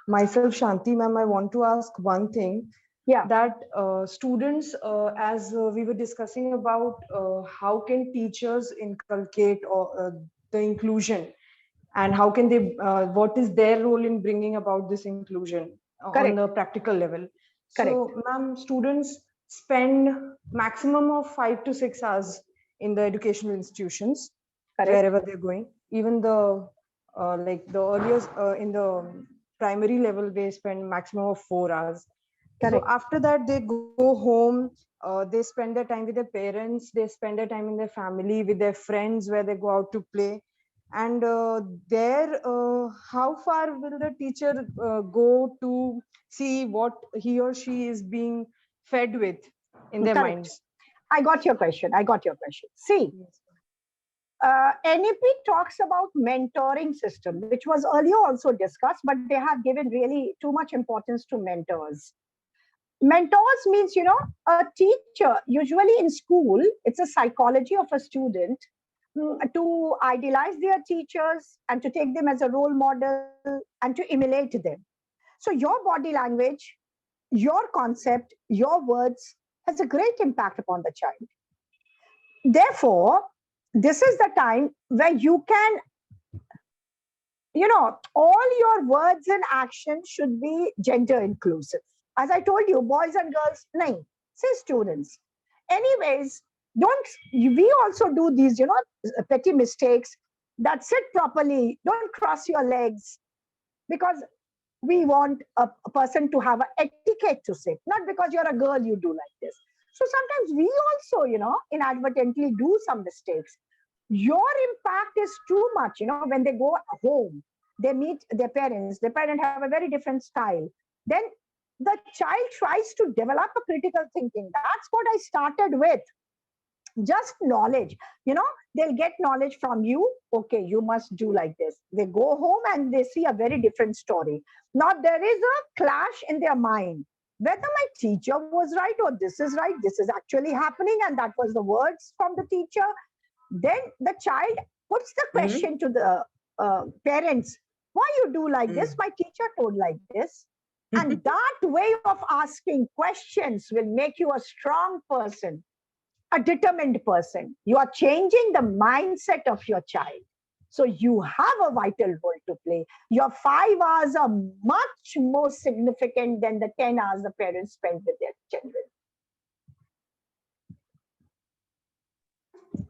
myself, Shanti, ma'am, I want to ask one thing. Yeah. That students, as we were discussing about how can teachers inculcate the inclusion, and how can they, what is their role in bringing about this inclusion on Correct. the practical level. Correct. So, ma'am, students spend maximum of 5 to 6 hours in the educational institutions, Correct. wherever they're going. Even the like the earliest in the primary level, they spend maximum of 4 hours. Correct. So after that, they go home. They spend their time with their parents. They spend their time in their family, with their friends, where they go out to play. And there, how far will the teacher go to see what he or she is being fed with in their Correct. minds? I got your question. See, NEP talks about mentoring system, which was earlier also discussed, but they have given really too much importance to mentors. Mentors means, a teacher, usually in school, it's a psychology of a student to idealize their teachers and to take them as a role model and to emulate them. So your body language, your concept, your words has a great impact upon the child. Therefore, this is the time where you can, all your words and actions should be gender inclusive. As I told you, boys and girls, nahin, say students. Anyways, we also do these, petty mistakes, that sit properly, don't cross your legs, because we want a person to have an etiquette to sit, not because you're a girl, you do like this. So sometimes we also, inadvertently do some mistakes. Your impact is too much, when they go home, they meet their parents have a very different style. Then the child tries to develop a critical thinking. That's what I started with. Just knowledge, they'll get knowledge from you. Okay, you must do like this. They go home and they see a very different story. Now there is a clash in their mind, whether my teacher was right or this is right, this is actually happening, and that was the words from the teacher. Then the child puts the question to the parents, why you do like this? My teacher told like this. And that way of asking questions will make you a strong person, a determined person. You are changing the mindset of your child. So you have a vital role to play. Your 5 hours are much more significant than the 10 hours the parents spend with their children.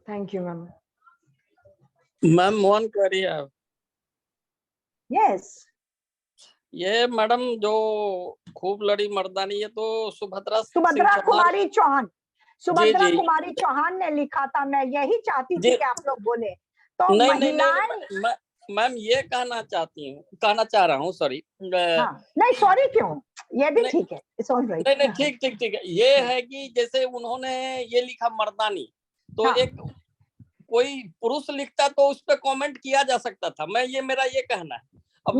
Thank you, ma'am. Ma'am one query है. Yes. ये madam जो खूब लड़ी मर्दानी, ये तो सुभद्रा कुमारी चौहान, सुभद्रा जी। कुमारी चौहान ने लिखा था. मैं यही चाहती थी कि आप लोग बोले. तो नहीं, मैम ये कहना चाह रहा हूँ, सॉरी. नहीं, सॉरी क्यों, ये भी ठीक है. It's all right. नहीं, ठीक है. ये है कि जैसे उन्होंने ये लिखा मर्दानी, तो एक कोई पुरुष लिखता तो उस पर कमेंट किया जा सकता था. मेरा ये कहना है. अब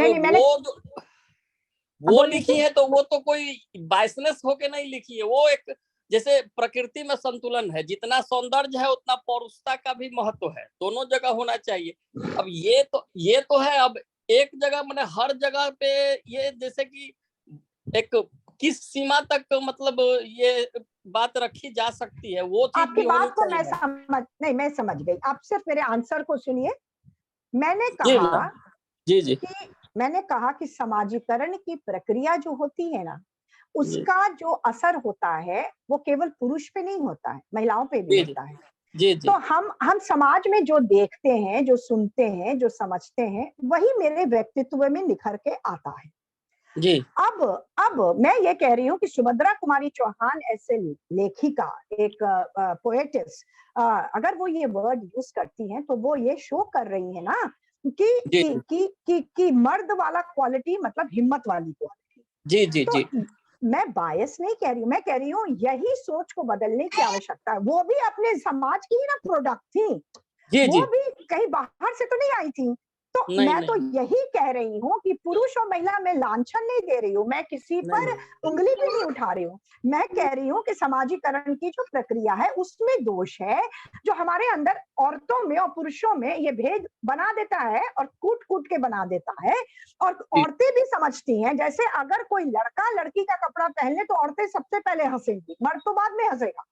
वो लिखी है तो वो तो कोई बायसनेस होके नहीं लिखी है. वो एक जैसे प्रकृति में संतुलन है, जितना सौंदर्य है उतना पौरुषता का भी महत्व है, दोनों जगह होना चाहिए. अब ये तो है. अब एक जगह मैंने हर जगह पे ये जैसे कि एक किस सीमा तक मतलब ये बात रखी जा सकती है, वो चीज आपकी बात को मैं समझ गई. आप सिर्फ मेरे आंसर को सुनिए. मैंने कहा मैंने कहा कि समाजीकरण की प्रक्रिया जो होती है ना, उसका जो असर होता है वो केवल पुरुष पे नहीं होता है, महिलाओं पे भी होता है. तो हम समाज में जो देखते हैं, जो सुनते हैं, जो समझते हैं, वही मेरे व्यक्तित्व में निखर के आता है. जी. अब मैं ये कह रही हूँ कि सुभद्रा कुमारी चौहान ऐसे लेखिका, एक पोएटिस, अगर वो ये वर्ड यूज करती हैं तो वो ये शो कर रही है ना कि मर्द वाला क्वालिटी मतलब हिम्मत वाली क्वालिटी. जी. मैं बायस नहीं कह रही हूँ, मैं कह रही हूँ यही सोच को बदलने की आवश्यकता है. वो भी अपने समाज की ही ना प्रोडक्ट थी. वो भी कहीं बाहर से तो नहीं आई थी. तो नहीं, मैं तो नहीं। यही कह रही हूँ कि पुरुष और महिला में लांछन नहीं दे रही हूँ, मैं किसी नहीं, पर नहीं। उंगली भी नहीं उठा रही हूँ। मैं कह रही हूँ कि समाजीकरण की जो प्रक्रिया है उसमें दोष है, जो हमारे अंदर औरतों में और पुरुषों में ये भेद बना देता है और कूट कूट के बना देता है। और औरतें भी समझती हैं, जैसे अगर कोई लड़का लड़की का कपड़ा पहने तो औरतें सबसे पहले हंसेंगी, मर्द तो बाद में हंसेगा।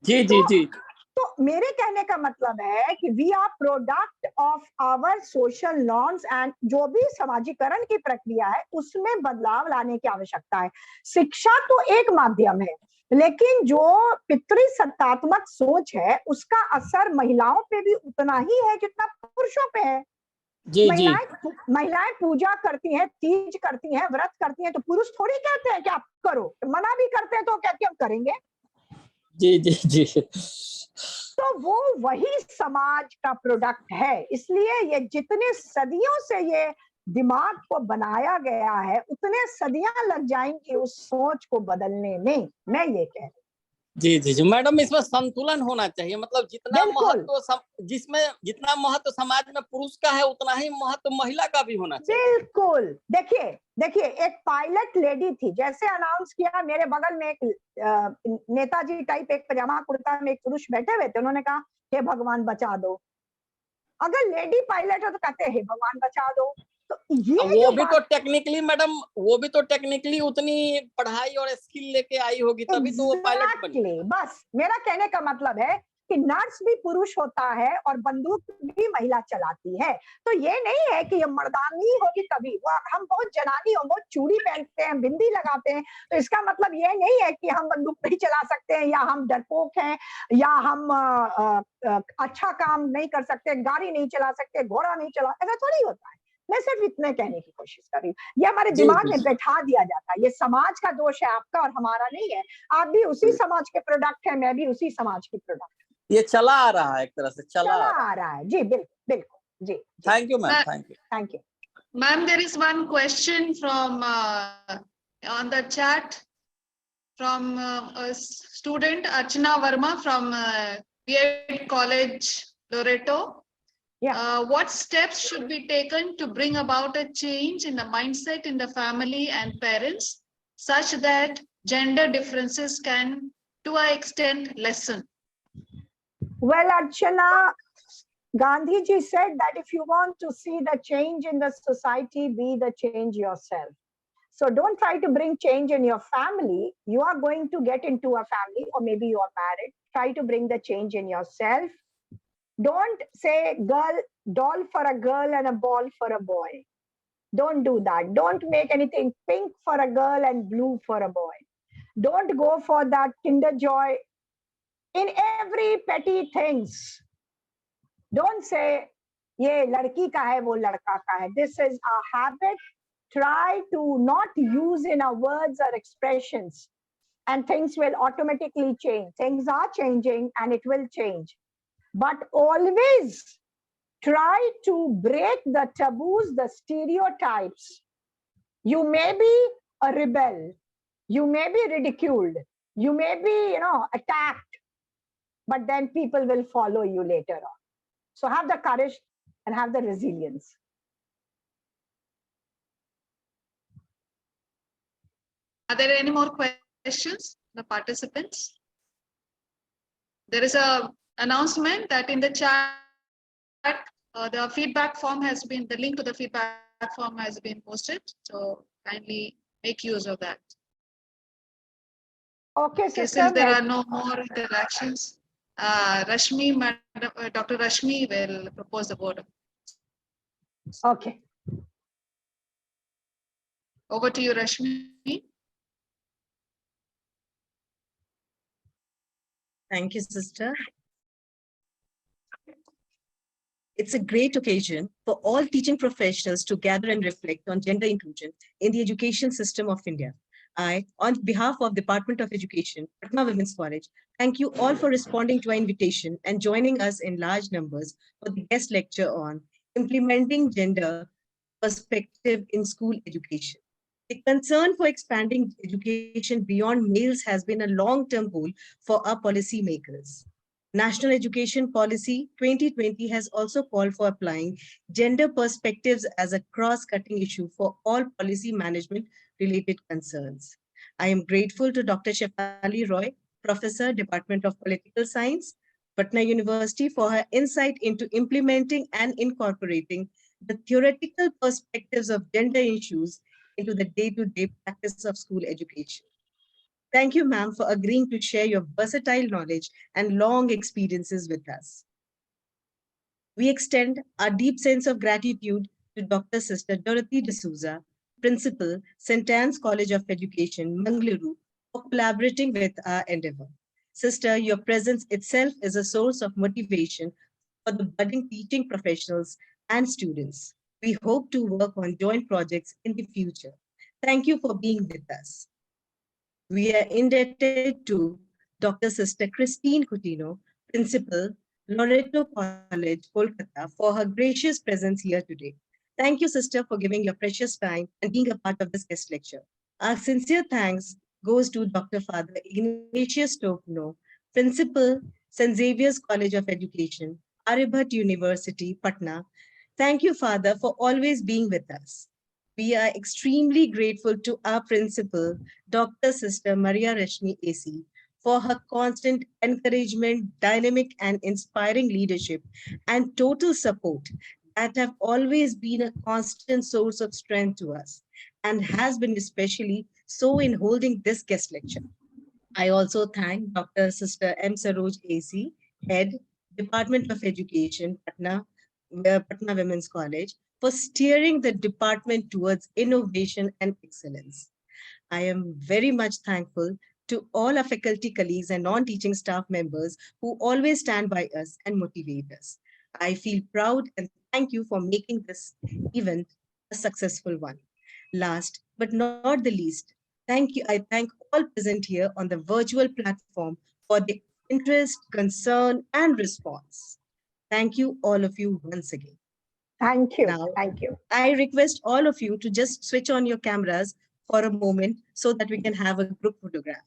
जी, जी, जी। तो मेरे कहने का मतलब है कि we are product of our social norms and जो भी समाजीकरण की प्रक्रिया है उसमें बदलाव लाने की आवश्यकता है। शिक्षा तो एक माध्यम है, लेकिन जो पितृसत्तात्मक सोच है उसका असर महिलाओं पे भी उतना ही है जितना पुरुषों पे है। जी, जी। महिलाएं पूजा करती हैं, तीज करती हैं, व्रत करती हैं, तो पुरुष थोड़ी कहते हैं कि आप करो, मना भी करते हैं तो कहते हैं हम करेंगे। जी, जी, जी। तो वो वही समाज का प्रोडक्ट है। इसलिए ये जितने सदियों से ये दिमाग को बनाया गया है उतने सदियां लग जाएंगी उस सोच को बदलने में, मैं ये कह रही हूँ। जी, जी, जी। मैडम, इसमें संतुलन होना चाहिए, मतलब जितना बिल्कुल महत्व जिसमें जितना महत्व समाज में पुरुष का है उतना ही महत्व महिला का भी होना चाहिए। बिल्कुल। देखिए देखिए, एक पायलट लेडी थी, जैसे अनाउंस किया, मेरे बगल में एक नेताजी टाइप एक पजामा कुर्ता में एक पुरुष बैठे हुए थे, उन्होंने कहा हे भगवान बचा दो। अगर लेडी पायलट है तो कहते हैं हे भगवान बचा दो। तो ये वो जो भी तो बात, टेक्निकली मैडम, वो भी तो टेक्निकली उतनी पढ़ाई और स्किल लेके आई होगी, तभी तो वो पायलट बनी। एग्जैक्टली, बस मेरा कहने का मतलब है कि नर्स भी पुरुष होता है और बंदूक भी महिला चलाती है। तो ये नहीं है कि ये मर्दानी होगी तभी, वो हम बहुत जनानी हो, बहुत चूड़ी पहनते हैं, बिंदी लगाते हैं, तो इसका मतलब ये नहीं है कि हम बंदूक नहीं चला सकते हैं या हम डरपोक हैं या हम अच्छा काम नहीं कर सकते, गाड़ी नहीं चला सकते, घोड़ा नहीं चला, ऐसा थोड़ी होता है। मैं सिर्फ इतने कहने की कोशिश कर रही हूँ। ये हमारे जी, दिमाग जी, में बैठा दिया जाता है, ये समाज का दोष है, आपका और हमारा नहीं है। आप भी उसी समाज के प्रोडक्ट है, मैं भी उसी समाज की प्रोडक्ट। ये चला आ रहा है, एक तरह से चला चला आ रहा आ रहा है जी, बिल्कुल बिल्कुल जी। Thank you ma'am, thank you. Thank you. Ma'am, there is one question from on the chat from a student Archana Verma from B.Ed College, Loreto. Yeah. What steps should be taken to bring about a change in the mindset in the family and parents such that gender differences can, to an extent, lessen? Well, Archana, Gandhi ji said that if you want to see the change in the society, be the change yourself. So don't try to bring change in your family. You are going to get into a family or maybe you are married. Try to bring the change in yourself. Don't say doll for a girl and a ball for a boy. Don't do that. Don't make anything pink for a girl and blue for a boy. Don't go for that Kinder Joy in every petty things. Don't say ये लड़की का है वो लड़का का है. This is a habit. Try to not use in our words or expressions, and things will automatically change. Things are changing and it will change. But always try to break the taboos, the stereotypes. You may be a rebel. You may be ridiculed. You may be, attacked. But then people will follow you later on. So have the courage and have the resilience. Are there any more questions, the participants? There is a announcement that in the chat, the feedback form has been, the link to the feedback form has been posted. So kindly make use of that. Okay, Since sister. there are no more interactions, Rashmi, Dr. Rashmi will propose the board. Okay. Over to you, Rashmi. Thank you, sister. It's a great occasion for all teaching professionals to gather and reflect on gender inclusion in the education system of India. I, on behalf of Department of Education, Patna Women's College, thank you all for responding to our invitation and joining us in large numbers for the guest lecture on implementing gender perspective in school education. The concern for expanding education beyond males has been a long-term goal for our policymakers. National Education Policy 2020 has also called for applying gender perspectives as a cross-cutting issue for all policy management related concerns. I am grateful to Dr. Shefali Roy, Professor, Department of Political Science, Patna University, for her insight into implementing and incorporating the theoretical perspectives of gender issues into the day-to-day practice of school education. Thank you, ma'am, for agreeing to share your versatile knowledge and long experiences with us. We extend our deep sense of gratitude to Dr. Sister Dorothy D'Souza, Principal, St. Anne's College of Education, Mangaluru, for collaborating with our endeavor. Sister, your presence itself is a source of motivation for the budding teaching professionals and students. We hope to work on joint projects in the future. Thank you for being with us. We are indebted to Dr. Sister Christine Coutinho, Principal, Loreto College, Kolkata, for her gracious presence here today. Thank you, Sister, for giving your precious time and being a part of this guest lecture. Our sincere thanks goes to Dr. Father Ignatius Topno, Principal, St. Xavier's College of Education, Aryabhat University, Patna. Thank you, Father, for always being with us. We are extremely grateful to our principal, Dr. Sister Maria Rashmi AC, for her constant encouragement, dynamic and inspiring leadership, and total support that have always been a constant source of strength to us, and has been especially so in holding this guest lecture. I also thank Dr. Sister M. Saroj AC, Head, Department of Education, Patna Women's College, for steering the department towards innovation and excellence. I am very much thankful to all our faculty colleagues and non-teaching staff members who always stand by us and motivate us. I feel proud and thank you for making this event a successful one. Last but not the least, I thank all present here on the virtual platform for the interest, concern, and response. Thank you, all of you, once again. Thank you. Now, Thank you. I request all of you to just switch on your cameras for a moment so that we can have a group photograph.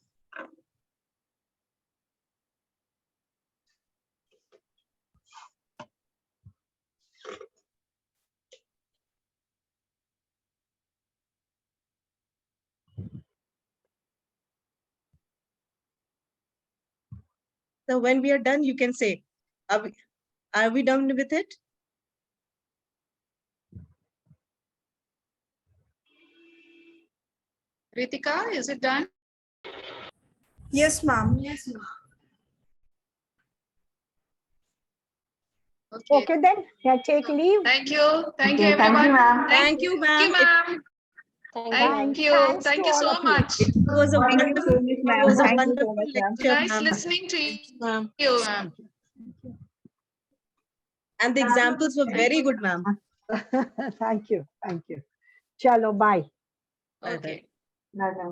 So when we are done, you can say, are we done with it? Ritika, is it done? Yes, ma'am. Yes, ma'am. Okay, then. Yeah, take leave. Thank you. Thank you, Okay, thank you, everyone. ma'am. Thank you, ma'am. ma'am. Thank you. Thanks Thank to you all so of you. much. It was a Thank you wonderful, so much, it ma'am. was a Thank you so wonderful much, ma'am. lecture, Nice ma'am. listening to Ma'am. you, ma'am. And the examples were very good, ma'am. Thank you. Thank you. Chalo, bye. Bye-bye. Okay. Bye, ma'am.